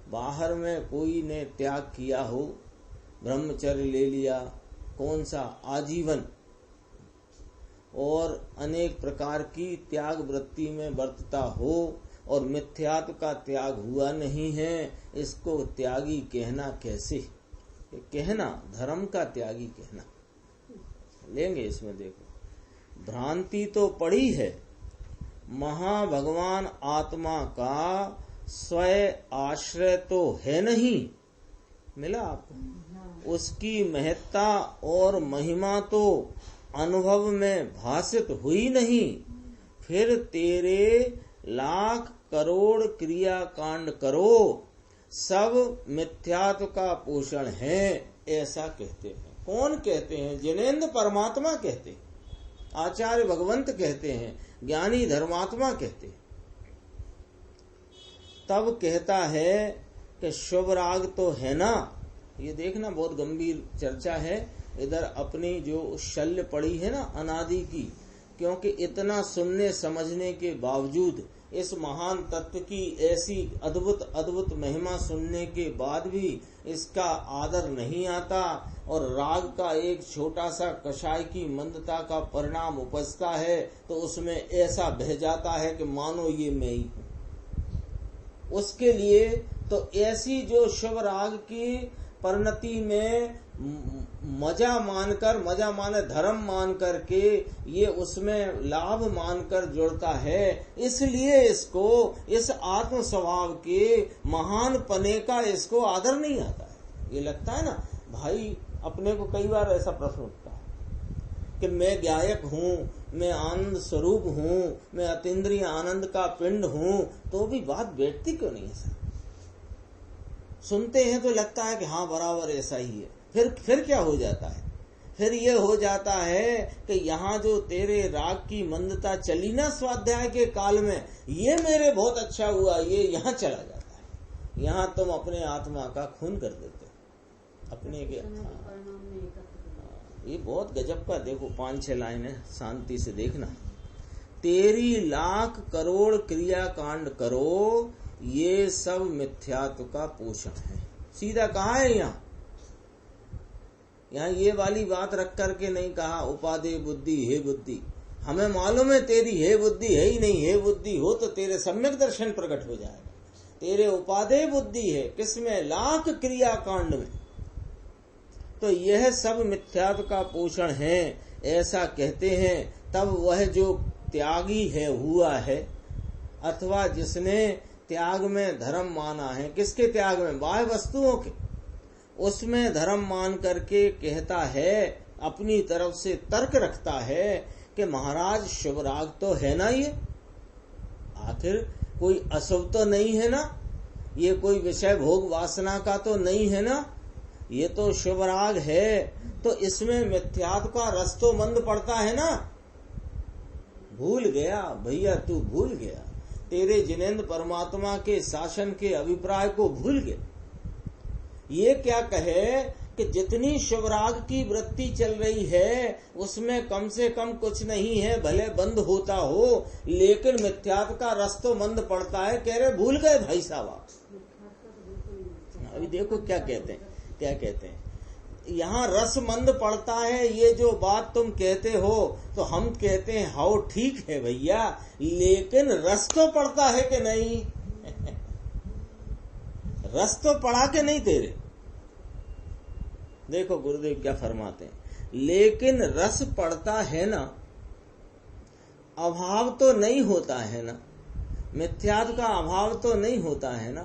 बाहर में कोई ने त्याग किया हो, ब्रह्मचर्य ले लिया, कौन सा आजीवन, और अनेक प्रकार की त्याग वृत्ति में बरतता हो और मिथ्यात्व का त्याग हुआ नहीं है, इसको त्यागी कहना कैसे? कहना धर्म का त्यागी कहना लेंगे। इसमें देखो, भ्रांति तो पड़ी है, महाभगवान आत्मा का स्वयं आश्रय तो है नहीं, मिला आपको? उसकी महत्ता और महिमा तो अनुभव में भासित हुई नहीं, फिर तेरे लाख करोड़ क्रिया कांड करो, सब मिथ्यात्व का पोषण है, ऐसा कहते हैं। कौन कहते हैं? जिनेंद्र परमात्मा कहते हैं, आचार्य भगवंत कहते हैं, ज्ञानी धर्मात्मा कहते हैं। तब कहता है कि शुभ राग तो है ना, ये देखना बहुत गंभीर चर्चा है। इधर अपनी जो शल्य पड़ी है ना अनादि की, क्योंकि इतना सुनने समझने के बावजूद इस महान तत्व की ऐसी अद्भुत अद्भुत महिमा सुनने के बाद भी इसका आदर नहीं आता और राग का एक छोटा सा कषाय की मंदता का परिणाम उपजता है तो उसमें ऐसा बह जाता है कि मानो ये मैं ही हूं। उसके लिए तो ऐसी जो शुभ राग की परिणति में मजा माने धर्म मान करके ये उसमें लाभ मानकर जुड़ता है, इसलिए इसको इस आत्म स्वभाव के महान पने का इसको आदर नहीं आता है। ये लगता है ना भाई, अपने को कई बार ऐसा प्रश्न उठता है कि मैं गायक हूँ, मैं आनंद स्वरूप हूँ, मैं अतीन्द्रिय आनंद का पिंड हूँ, तो भी बात बैठती क्यों नहीं है सर? सुनते हैं तो लगता है कि हाँ बराबर ऐसा ही है। फिर क्या हो जाता है? फिर ये हो जाता है कि यहाँ जो तेरे राग की मंदता चली ना स्वाध्याय के काल में, ये मेरे बहुत अच्छा हुआ, ये यहाँ चला जाता है। यहाँ तुम अपने आत्मा का खून कर देते हो अपने के। ये बहुत गजब का, देखो 5-6 लाइनें शांति से देखना। तेरी लाख करोड़ क्रिया कांड करो, ये सब मिथ्यात्व का पोषण है। सीधा कहा है यहाँ ये वाली बात रख करके नहीं कहा उपादेय बुद्धि, हे बुद्धि। हमें मालूम है तेरी हे बुद्धि है ही नहीं, हे बुद्धि हो तो तेरे सम्यक दर्शन प्रकट हो जाएगा। तेरे उपादेय बुद्धि है किसमें? लाख क्रिया कांड में। तो यह सब मिथ्यात्व का पोषण है, ऐसा कहते हैं। तब वह जो त्यागी है हुआ है, अथवा जिसने त्याग में धर्म माना है, किसके त्याग में? बाह्य वस्तुओं के, उसमें धर्म मान करके कहता है, अपनी तरफ से तर्क रखता है कि महाराज शुभ राग तो है ना, ये आखिर कोई अशुभ तो नहीं है ना, ये कोई विषय भोग वासना का तो नहीं है ना, ये तो शुभ राग है, तो इसमें मिथ्यात्व का रस तो मंद पड़ता है ना। भूल गया भैया, तू भूल गया, तेरे जिनेंद्र परमात्मा के शासन के अभिप्राय को भूल गया। ये क्या कहे कि जितनी शुभ राग की वृत्ति चल रही है उसमें कम से कम कुछ नहीं है, भले बंद होता हो, लेकिन मिथ्यात्व का रस तो मंद पड़ता है। कह रहे भूल गए भाई साहब आप। अभी देखो क्या कहते हैं, क्या कहते हैं। यहाँ रस मंद पड़ता है, ये जो बात तुम कहते हो तो हम कहते हैं हाउ ठीक है भैया, लेकिन रस तो पड़ता है कि नहीं? रस तो पड़ा के नहीं तेरे। देखो गुरुदेव क्या फरमाते हैं, लेकिन रस पड़ता है ना, अभाव तो नहीं होता है ना, मिथ्यात्व का अभाव तो नहीं होता है ना,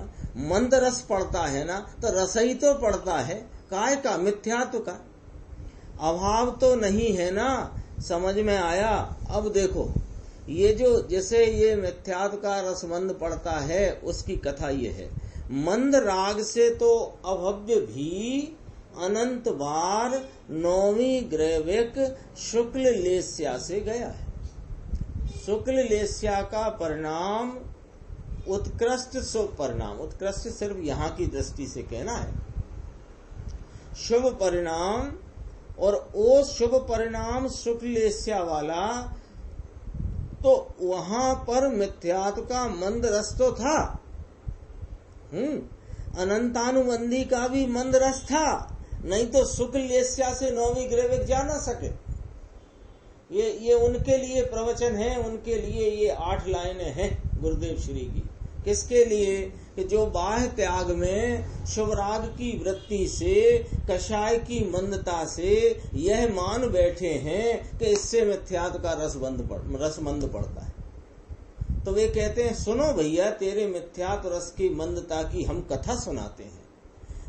मंद रस पड़ता है ना, तो रस ही तो पड़ता है, काय का? मिथ्यात्व का। अभाव तो नहीं है ना, समझ में आया? अब देखो ये जो जैसे ये मिथ्यात्व का रस मंद पड़ता है, उसकी कथा ये है, मंद राग से तो अभव्य भी अनंत बार नौवीं ग्रैविक शुक्ल लेस्या से गया है। शुक्ल लेस्या का परिणाम उत्कृष्ट शुभ परिणाम, उत्कृष्ट सिर्फ यहाँ की दृष्टि से कहना है, शुभ परिणाम, और वो शुभ परिणाम शुक्ल लेस्या वाला, तो वहां पर मिथ्यात्व का मंद रस तो था, अनंतानुबंधी का भी मंद रस था, नहीं तो शुक्ल लेस्या से नौवीं ग्रैविक जा ना सके। ये उनके लिए प्रवचन है, उनके लिए ये 8 लाइनें हैं गुरुदेव श्री की। किसके लिए? कि जो बाह्य त्याग में शुभ राग की वृत्ति से, कषाय की मंदता से यह मान बैठे हैं कि इससे मिथ्यात्व का रस मंद पड़ता है, तो वे कहते हैं सुनो भैया, तेरे मिथ्यात्व रस की मंदता की हम कथा सुनाते हैं।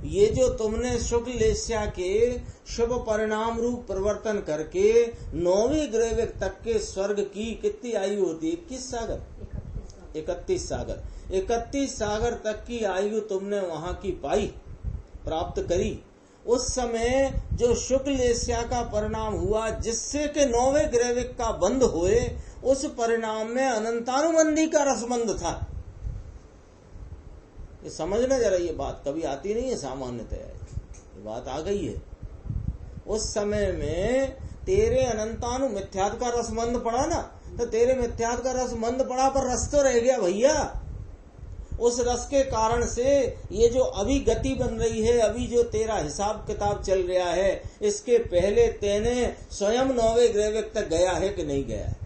ये जो तुमने शुक्ल लेस्या के शुभ परिणाम रूप परिवर्तन करके 9वीं ग्रैविक तक के स्वर्ग की कितनी आयु होती है? 21 सागर, 31 सागर, 31 सागर तक की आयु तुमने वहां की पाई, प्राप्त करी। उस समय जो शुक्ल लेस्या का परिणाम हुआ, जिससे के 9वें ग्रैविक का बंद हुए, उस परिणाम में अनंतानुबंधी का रसमंद था। ये समझना जरा, ये बात कभी आती नहीं है सामान्यतः, ये बात आ गई है। उस समय में तेरे अनंतानु मिथ्यात्व का रस मंद पड़ा ना, तो तेरे मिथ्यात्व का रस मंद पड़ा, पर रस तो रह गया भैया। उस रस के कारण से ये जो अभी गति बन रही है, अभी जो तेरा हिसाब किताब चल रहा है, इसके पहले तेने स्वयं 9वें ग्रैविक तक गया है कि नहीं गया है?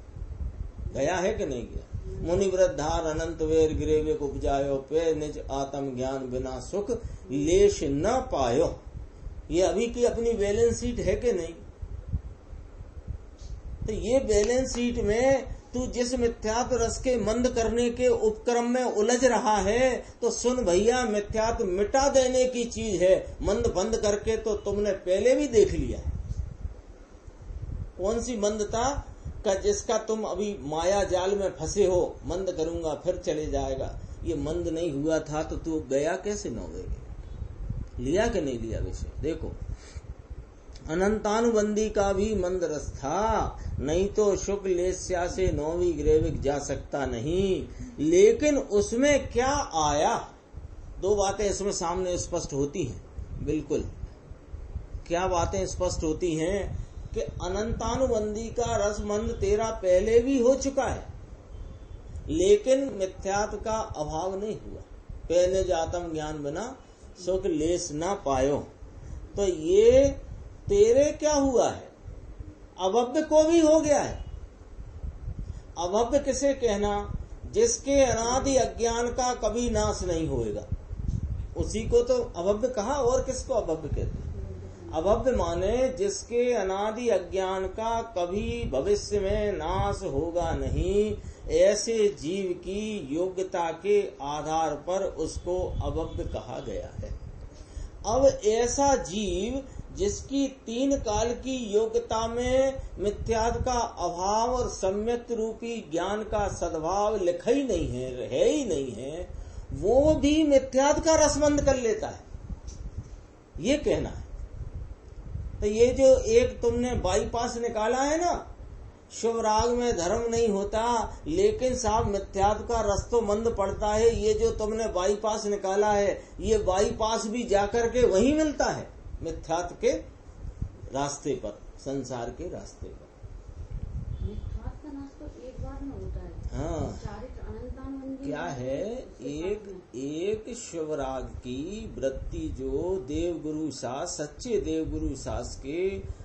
गया है कि नहीं गया? मुनि वृद्धार अनंत वेर ग्रैविक उपजायो, पे निज आत्म ज्ञान बिना सुख लेश न पायो। ये अभी की अपनी बैलेंस शीट है कि नहीं? तो ये बैलेंस शीट में तू जिस मिथ्यात्व रस के मंद करने के उपक्रम में उलझ रहा है, तो सुन भैया, मिथ्यात्व मिटा देने की चीज है, मंद बंद करके तो तुमने पहले भी देख लिया है। कौन सी मंदता का? जिसका तुम अभी माया जाल में फंसे हो, मंद करूंगा फिर चले जाएगा। ये मंद नहीं हुआ था तो तू गया कैसे 9वें? लिया कि नहीं लिया विषय? देखो, अनंतानुबंधी का भी मंद रस था, नहीं तो शुक्ल लेस्या से 9वीं ग्रैविक जा सकता नहीं। लेकिन उसमें क्या आया? 2 बातें इसमें सामने स्पष्ट होती हैं। बिल्कुल, क्या बातें स्पष्ट होती हैं? कि अनंतानुबंधी का रस मंद तेरा पहले भी हो चुका है, लेकिन मिथ्यात्व का अभाव नहीं हुआ। पहले जातम ज्ञान बिना सुख लेस ना पायो। तो ये तेरे क्या हुआ है? अभव्य को भी हो गया है। अभव्य किसे कहना? जिसके अनादि अज्ञान का कभी नाश नहीं होएगा, उसी को तो अभव्य कहा। और किसको अभव्य कहते हैं? अभव्य माने जिसके अनादि अज्ञान का कभी भविष्य में नाश होगा नहीं, ऐसे जीव की योग्यता के आधार पर उसको अभव्य कहा गया है। अब ऐसा जीव जिसकी 3 काल की योग्यता में मिथ्यात्व का अभाव और सम्यक रूपी ज्ञान का सद्भाव लिखा ही नहीं है ही नहीं है, वो भी मिथ्यात्व का रसमंद कर लेता है, ये कहना है। तो ये जो एक तुमने बाईपास निकाला है ना, शुभ राग में धर्म नहीं होता, लेकिन साहब मिथ्यात्व का रस तो मंद पड़ता है, ये जो तुमने बाईपास निकाला है, ये बाईपास भी जाकर के वहीं मिलता है, मिथ्यात्व के रास्ते पर, संसार के रास्ते पर। मिथ्यात्व का नाश तो एक बार में होता है। हाँ, चारित्र अनंतानुबंधी क्या है, एक शिवराग की वृत्ति जो देवगुरु शास, सच्चे देवगुरु शास के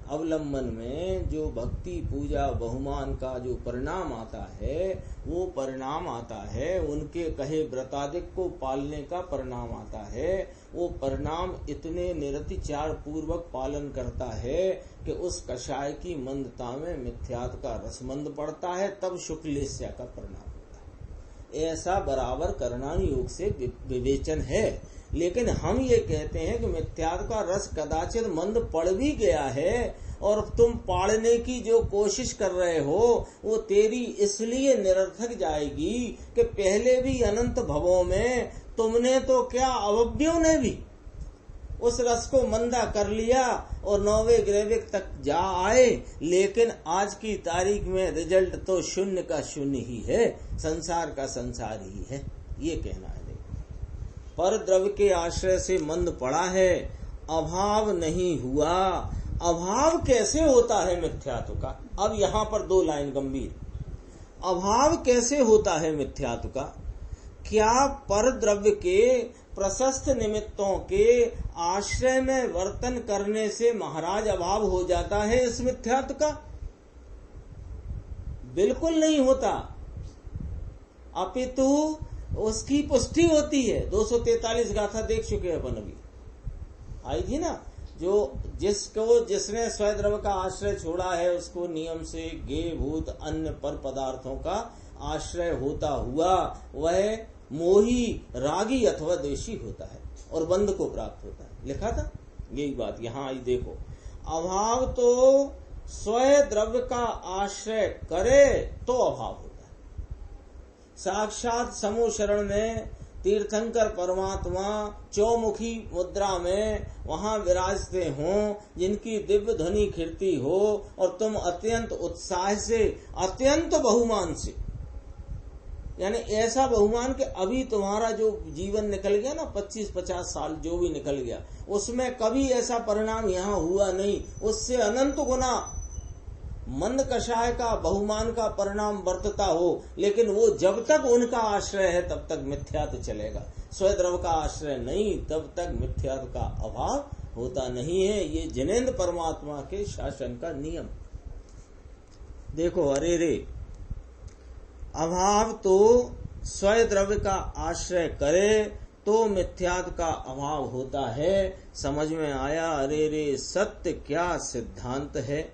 अवलंबन में जो भक्ति पूजा बहुमान का जो परिणाम आता है, वो परिणाम आता है उनके कहे व्रतादिक को पालने का परिणाम आता है। वो परिणाम इतने निरतिचार पूर्वक पालन करता है कि उस कषाय की मंदता में मिथ्यात्व का रसमंद पड़ता है, तब शुक्लेश्या का परिणाम होता है। ऐसा बराबर करना योग से विवेचन है। लेकिन हम ये कहते हैं कि मिथ्यात्व का रस कदाचित मंद पड़ भी गया है और तुम पाड़ने की जो कोशिश कर रहे हो वो तेरी इसलिए निरर्थक जाएगी कि पहले भी अनंत भवों में तुमने तो क्या, अवव्यों ने भी उस रस को मंदा कर लिया और 9वें ग्रेविक तक जा आए, लेकिन आज की तारीख में रिजल्ट तो शून्य का शून्य ही है, संसार का संसार ही है। ये कहना है। पर द्रव्य के आश्रय से मंद पड़ा है, अभाव नहीं हुआ। अभाव कैसे होता है मिथ्यात्व का? अब यहाँ पर 2 लाइन गंभीर। अभाव कैसे होता है मिथ्यात्व का? क्या पर द्रव्य के प्रशस्त निमित्तों के आश्रय में वर्तन करने से महाराज अभाव हो जाता है इस मिथ्यात्व का? बिल्कुल नहीं होता, अपितु उसकी पुष्टि होती है। 243 गाथा देख चुके अपन, अभी आई थी ना, जो जिसने स्वद्रव्य का आश्रय छोड़ा है उसको नियम से गे भूत अन्य पर पदार्थों का आश्रय होता हुआ वह मोही, रागी अथवा द्वेषी होता है और बंध को प्राप्त होता है। लिखा था यही बात, यहाँ आई देखो। अभाव तो स्वद्रव्य का आश्रय करे तो अभाव होता है। साक्षात समूह शरण में तीर्थंकर परमात्मा चौमुखी मुद्रा में वहां विराजते हों, जिनकी दिव्य ध्वनि खिरती हो और तुम अत्यंत उत्साह से, अत्यंत बहुमान से, यानी ऐसा बहुमान कि अभी तुम्हारा जो जीवन निकल गया ना 25-50 साल जो भी निकल गया, उसमें कभी ऐसा परिणाम यहाँ हुआ नहीं, उससे अनंत गुना मंद कषाय का बहुमान का परिणाम वर्तता हो, लेकिन वो जब तक उनका आश्रय है तब तक मिथ्यात्व चलेगा। स्वद्रव्य का आश्रय नहीं तब तक मिथ्यात्व का अभाव होता नहीं है। ये जिनेन्द्र परमात्मा के शासन का नियम। देखो, अरे रे, अभाव तो स्वद्रव्य का आश्रय करे तो मिथ्यात्व का अभाव होता है। समझ में आया? अरे रे, सत्य क्या सिद्धांत है,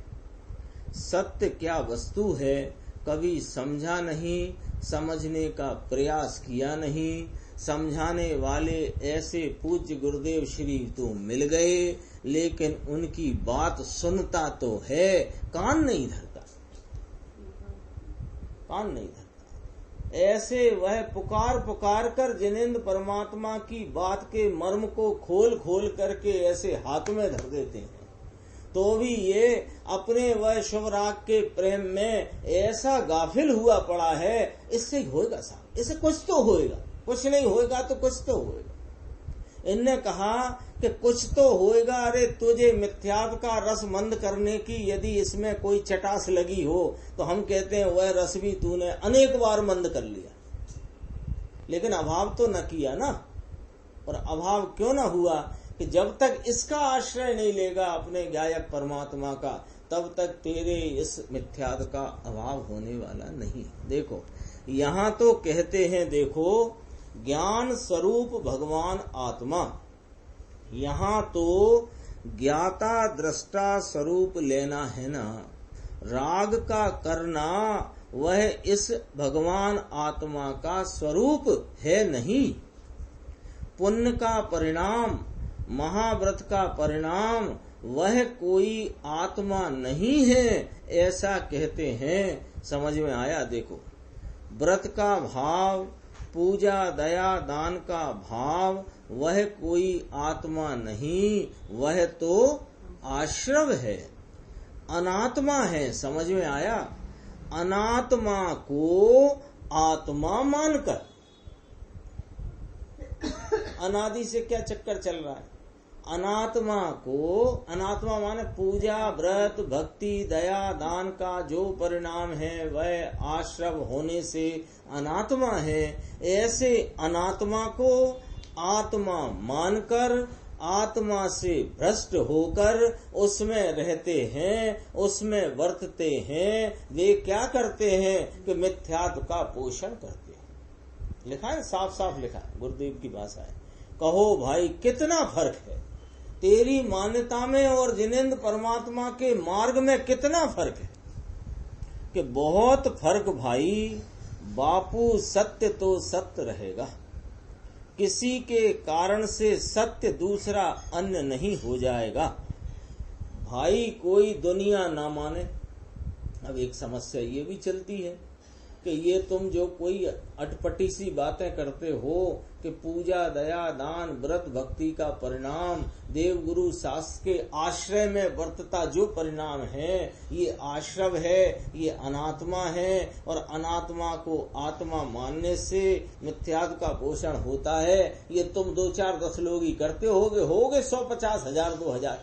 सत्य क्या वस्तु है, कभी समझा नहीं, समझने का प्रयास किया नहीं। समझाने वाले ऐसे पूज्य गुरुदेव श्री तो मिल गए, लेकिन उनकी बात सुनता तो है, कान नहीं धरता, कान नहीं धरता। ऐसे वह पुकार पुकार कर जिनेन्द्र परमात्मा की बात के मर्म को खोल खोल करके ऐसे हाथ में धर देते हैं, तो भी ये अपने वह शुभराग के प्रेम में ऐसा गाफिल हुआ पड़ा है। इससे होएगा साहब, इससे कुछ तो होएगा, कुछ नहीं होएगा तो कुछ तो होएगा। इनने कहा कि कुछ तो होएगा। अरे तुझे मिथ्यात्व का रस मंद करने की यदि इसमें कोई चटास लगी हो तो हम कहते हैं वह रस भी तूने अनेक बार मंद कर लिया, लेकिन अभाव तो न किया ना। और अभाव क्यों न हुआ कि जब तक इसका आश्रय नहीं लेगा अपने गायक परमात्मा का, तब तक तेरे इस मिथ्यात्व का अभाव होने वाला नहीं। देखो, यहाँ तो कहते हैं, देखो, ज्ञान स्वरूप भगवान आत्मा, यहाँ तो ज्ञाता दृष्टा स्वरूप लेना है ना। राग का करना वह इस भगवान आत्मा का स्वरूप है नहीं। पुण्य का परिणाम, महाव्रत का परिणाम वह कोई आत्मा नहीं है, ऐसा कहते हैं। समझ में आया? देखो, व्रत का भाव, पूजा दया दान का भाव वह कोई आत्मा नहीं, वह तो आश्रव है, अनात्मा है। समझ में आया? अनात्मा को आत्मा मानकर अनादि से क्या चक्कर चल रहा है? अनात्मा को, अनात्मा माने पूजा व्रत भक्ति दया दान का जो परिणाम है वह आश्रव होने से अनात्मा है। ऐसे अनात्मा को आत्मा मानकर आत्मा से भ्रष्ट होकर उसमें रहते हैं, उसमें वर्तते हैं। वे क्या करते हैं कि मिथ्यात्व का पोषण करते हैं। लिखा है, साफ साफ लिखा है, गुरुदेव की भाषा है। कहो भाई कितना फर्क है तेरी मान्यता में और जिनेंद्र परमात्मा के मार्ग में, कितना फर्क है कि बहुत फर्क भाई। बापू सत्य तो सत्य रहेगा, किसी के कारण से सत्य दूसरा अन्य नहीं हो जाएगा। भाई कोई दुनिया ना माने। अब एक समस्या ये भी चलती है कि ये तुम जो कोई अटपटी सी बातें करते हो कि पूजा दया दान व्रत भक्ति का परिणाम देव गुरु शास्त्र के आश्रय में वर्तता जो परिणाम है, ये आश्रव है, ये अनात्मा है। और अनात्मा को आत्मा मानने से मिथ्यात्व का पोषण होता है। ये तुम 2 4 10 लोग ही करते होगे 100 50 1000 2000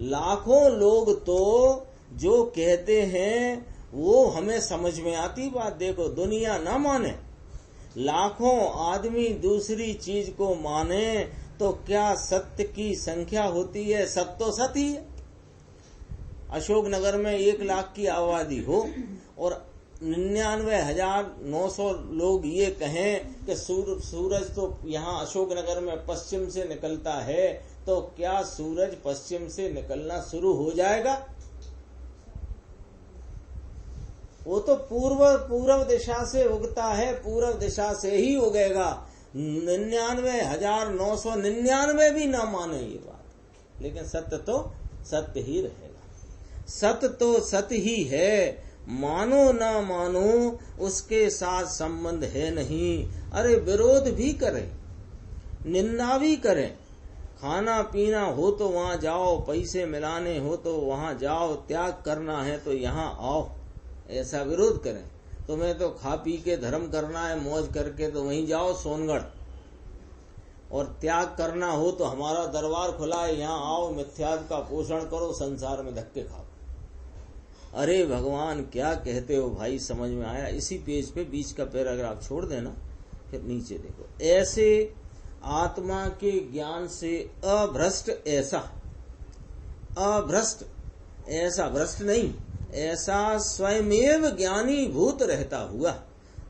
लाखों लोग तो जो कहते हैं वो हमें समझ में आती बात। देखो दुनिया ना माने, लाखों आदमी दूसरी चीज को माने तो क्या सत्य की संख्या होती है? सत्य तो सत्य ही है। अशोकनगर में 1 लाख की आबादी हो और 99,900 लोग ये कहें कि सूरज तो यहाँ अशोकनगर में पश्चिम से निकलता है, तो क्या सूरज पश्चिम से निकलना शुरू हो जाएगा? वो तो पूर्व दिशा से उगता है, पूर्व दिशा से ही उगेगा। 99,999 भी ना माने ये बात, लेकिन सत्य तो सत्य ही रहेगा। सत्य तो सत्य ही है, मानो ना मानो उसके साथ संबंध है नहीं। अरे विरोध भी करें, निंदा भी करें, खाना पीना हो तो वहां जाओ, पैसे मिलाने हो तो वहां जाओ, त्याग करना है तो यहाँ आओ, ऐसा विरोध करें। तुम्हें तो खा पी के धर्म करना है मौज करके तो वहीं जाओ सोनगढ़, और त्याग करना हो तो हमारा दरबार खुला है, यहाँ आओ, मिथ्यात्व का पोषण करो, संसार में धक्के खाओ। अरे भगवान क्या कहते हो भाई, समझ में आया? इसी पेज पे बीच का पैराग्राफ छोड़ देना, फिर नीचे देखो। ऐसे आत्मा के ज्ञान से अभ्रष्ट, ऐसा भ्रष्ट नहीं, ऐसा स्वयमेव ज्ञानी भूत रहता हुआ।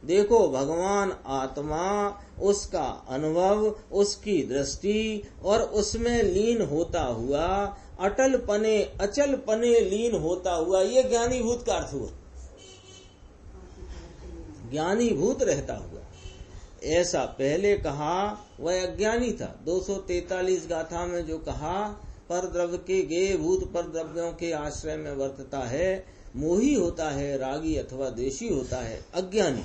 देखो भगवान आत्मा, उसका अनुभव, उसकी दृष्टि और उसमें लीन होता हुआ, अटल पने अचल पने लीन होता हुआ, ये ज्ञानी भूत का अर्थ हुआ, ज्ञानी भूत रहता हुआ। ऐसा पहले कहा वह अज्ञानी था। 243 गाथा में जो कहा, पर द्रव्य के गे भूत पर द्रव्यों के आश्रय में वर्तता है, मोही होता है, रागी अथवा द्वेषी होता है, अज्ञानी।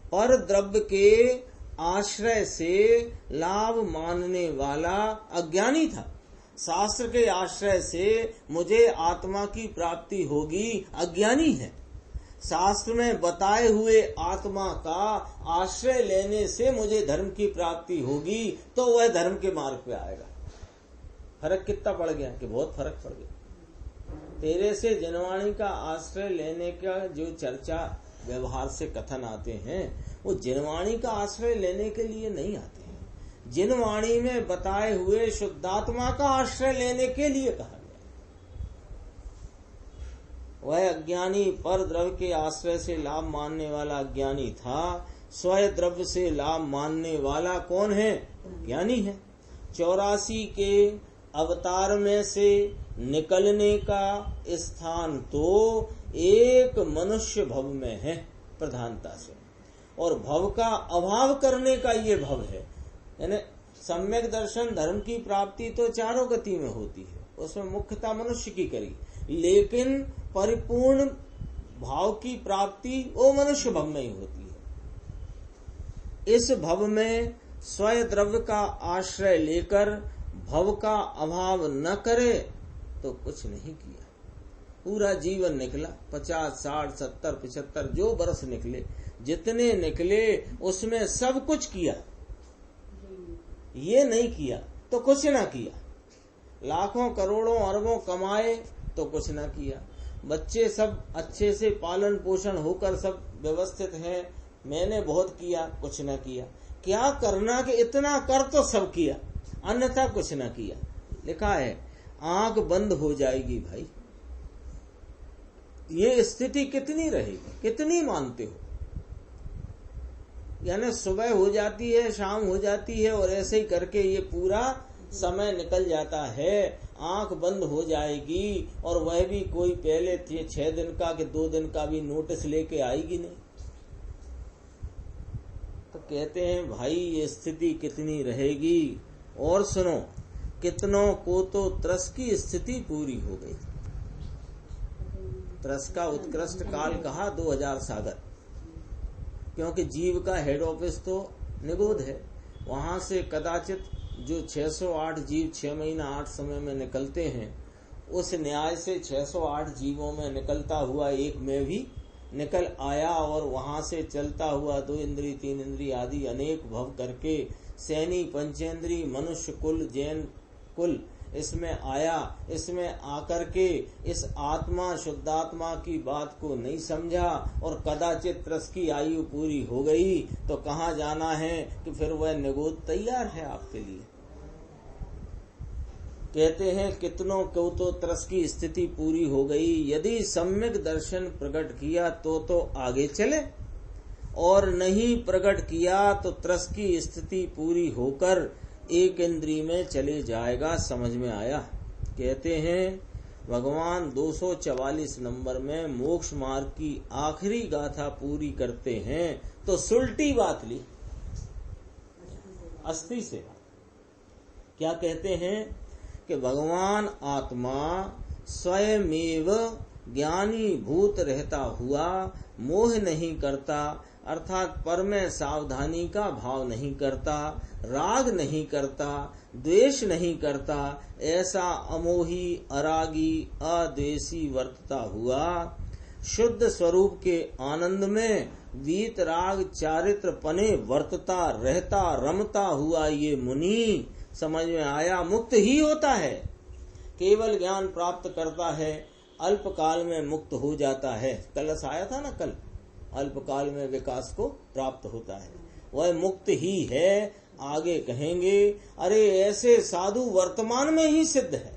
पर द्रव्य के आश्रय से लाभ मानने वाला अज्ञानी था। शास्त्र के आश्रय से मुझे आत्मा की प्राप्ति होगी, अज्ञानी है। शास्त्र में बताए हुए आत्मा का आश्रय लेने से मुझे धर्म की प्राप्ति होगी, तो वह धर्म के मार्ग पे आएगा। फर्क कितना पड़ गया कि बहुत फर्क पड़ गया। तेरे से जिनवाणी का आश्रय लेने का जो चर्चा व्यवहार से कथन आते हैं, वो जिनवाणी का आश्रय लेने के लिए नहीं आते हैं। जिनवाणी में बताए हुए शुद्धात्मा का आश्रय लेने के लिए कहा गया। वह अज्ञानी पर द्रव्य के आश्रय से लाभ मानने वाला अज्ञानी था। स्वयं द्रव्य से लाभ मानने वाला कौन है? ज्ञानी है। 84 के अवतार में से निकलने का स्थान तो एक मनुष्य भव में है प्रधानता से, और भव का अभाव करने का ये भव है। यानी सम्यक दर्शन धर्म की प्राप्ति तो चारों गति में होती है, उसमें मुख्यता मनुष्य की करी, लेकिन परिपूर्ण भाव की प्राप्ति वो मनुष्य भव में ही होती है। इस भव में स्वयं द्रव्य का आश्रय लेकर भव का अभाव न करे तो कुछ नहीं किया। पूरा जीवन निकला, 50 60 70 75 जो वर्ष निकले, जितने निकले उसमें सब कुछ किया, ये नहीं किया तो कुछ ना किया। लाखों करोड़ों अरबों कमाए तो कुछ न किया। बच्चे सब अच्छे से पालन पोषण होकर सब व्यवस्थित हैं, मैंने बहुत किया, कुछ न किया। क्या करना कि इतना कर तो सब किया, अन्यथा कुछ न किया। लिखा है आंख बंद हो जाएगी भाई। ये स्थिति कितनी रहेगी, कितनी मानते हो? यानी सुबह हो जाती है, शाम हो जाती है, और ऐसे ही करके ये पूरा समय निकल जाता है। आंख बंद हो जाएगी, और वह भी कोई पहले 6 दिन का कि 2 दिन का भी नोटिस लेके आएगी नहीं। तो कहते हैं भाई ये स्थिति कितनी रहेगी। और सुनो, कितनों को तो त्रस की स्थिति पूरी हो गई। त्रस का उत्कृष्ट काल कहा 2000 सागर, क्योंकि जीव का हेड ऑफिस तो निगोद है। वहां से कदाचित जो 608 जीव 6 महीना 8 समय में निकलते हैं, उस न्याय से 608 जीवों में निकलता हुआ एक में भी निकल आया, और वहां से चलता हुआ 2 इंद्री 3 इंद्री आदि अनेक भव करके सैनी पंचेंद्री मनुष्य कुल जैन कुल इसमें आया। इसमें आकर के इस आत्मा शुद्धात्मा की बात को नहीं समझा, और कदाचित त्रस की आयु पूरी हो गई तो कहाँ जाना है कि फिर वह निगोद तैयार है आपके लिए। कहते हैं कितनों को तो त्रस की स्थिति पूरी हो गई। यदि सम्यक दर्शन प्रकट किया तो आगे चले, और नहीं प्रकट किया तो त्रस की स्थिति पूरी होकर एक इंद्री में चले जाएगा। समझ में आया? कहते हैं भगवान 244 नंबर में मोक्ष मार्ग की आखिरी गाथा पूरी करते हैं तो सुलटी बात ली अस्थि से। क्या कहते हैं कि भगवान आत्मा स्वयमेव ज्ञानी भूत रहता हुआ मोह नहीं करता, अर्थात पर में सावधानी का भाव नहीं करता, राग नहीं करता, द्वेष नहीं करता, ऐसा अमोही अरागी अद्वेषी वर्तता हुआ शुद्ध स्वरूप के आनंद में वीत राग चारित्र पने वर्तता रहता रमता हुआ ये मुनि, समझ में आया, मुक्त ही होता है। केवल ज्ञान प्राप्त करता है, अल्प काल में मुक्त हो जाता है। कलश आया था ना कल, अल्प काल में विकास को प्राप्त होता है, वह मुक्त ही है। आगे कहेंगे अरे ऐसे साधु वर्तमान में ही सिद्ध है।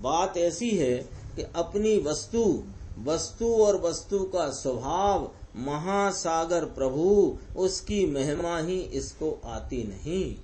बात ऐसी है कि अपनी वस्तु और वस्तु का स्वभाव महासागर प्रभु, उसकी महिमा ही इसको आती नहीं,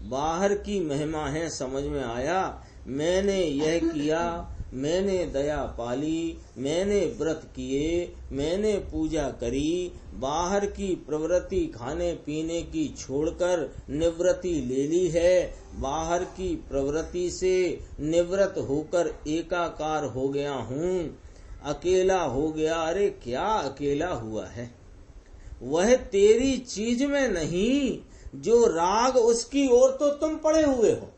बाहर की महिमा है। समझ में आया? मैंने यह किया, मैंने दया पाली, मैंने व्रत किए, मैंने पूजा करी, बाहर की प्रवृत्ति खाने पीने की छोड़कर निवृत्ति ले ली है, बाहर की प्रवृत्ति से निवृत्त होकर एकाकार हो गया हूँ, अकेला हो गया। अरे क्या अकेला हुआ है? वह तेरी चीज में नहीं, जो राग उसकी ओर तो तुम पड़े हुए हो,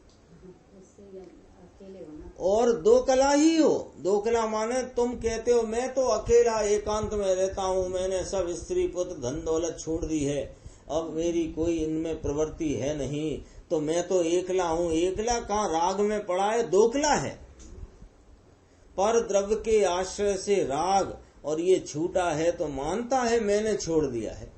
और दो कला ही हो। दो कला माने तुम कहते हो मैं तो अकेला एकांत में रहता हूँ, मैंने सब स्त्री पुत्र धन दौलत छोड़ दी है, अब मेरी कोई इनमें प्रवृत्ति है नहीं, तो मैं तो एकला हूँ। एकला कहाँ राग में पड़ा है, दोकला है। पर द्रव्य के आश्रय से राग और ये छूटा है तो मानता है मैंने छोड़ दिया है।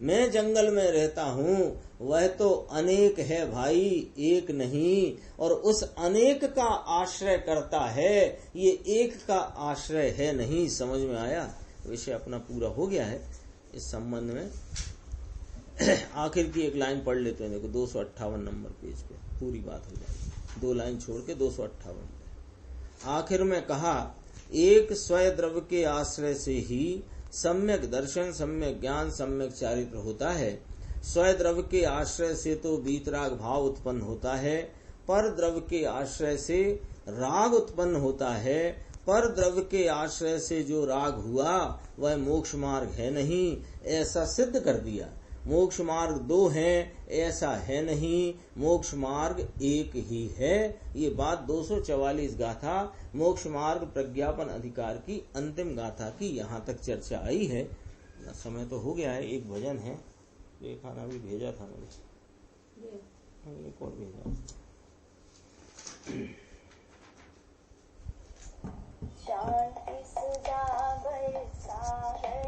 मैं जंगल में रहता हूँ, वह तो अनेक है भाई, एक नहीं, और उस अनेक का आश्रय करता है, ये एक का आश्रय है नहीं। समझ में आया? विषय अपना पूरा हो गया है इस संबंध में। आखिर की एक लाइन पढ़ लेते हैं, देखो 258 नंबर पेज पे पूरी बात हो जाएगी। 2 लाइन छोड़ के 258 आखिर में कहा, एक स्वयं द्रव्य के आश्रय से ही सम्यक दर्शन, सम्यक ज्ञान, सम्यक चारित्र होता है। स्वयं द्रव्य के आश्रय से तो वीतराग भाव उत्पन्न होता है, पर द्रव्य के आश्रय से राग उत्पन्न होता है। पर द्रव्य के आश्रय से जो राग हुआ वह मोक्ष मार्ग है नहीं, ऐसा सिद्ध कर दिया। मोक्ष मार्ग 2 हैं ऐसा है नहीं, मोक्ष मार्ग एक ही है। ये बात 244 गाथा मोक्ष मार्ग प्रज्ञापन अधिकार की अंतिम गाथा की यहाँ तक चर्चा आई है। समय तो हो गया है, एक भजन है, ये खाना भी भेजा था मैंने, एक और भेजा। शांति सुधा बरसा है,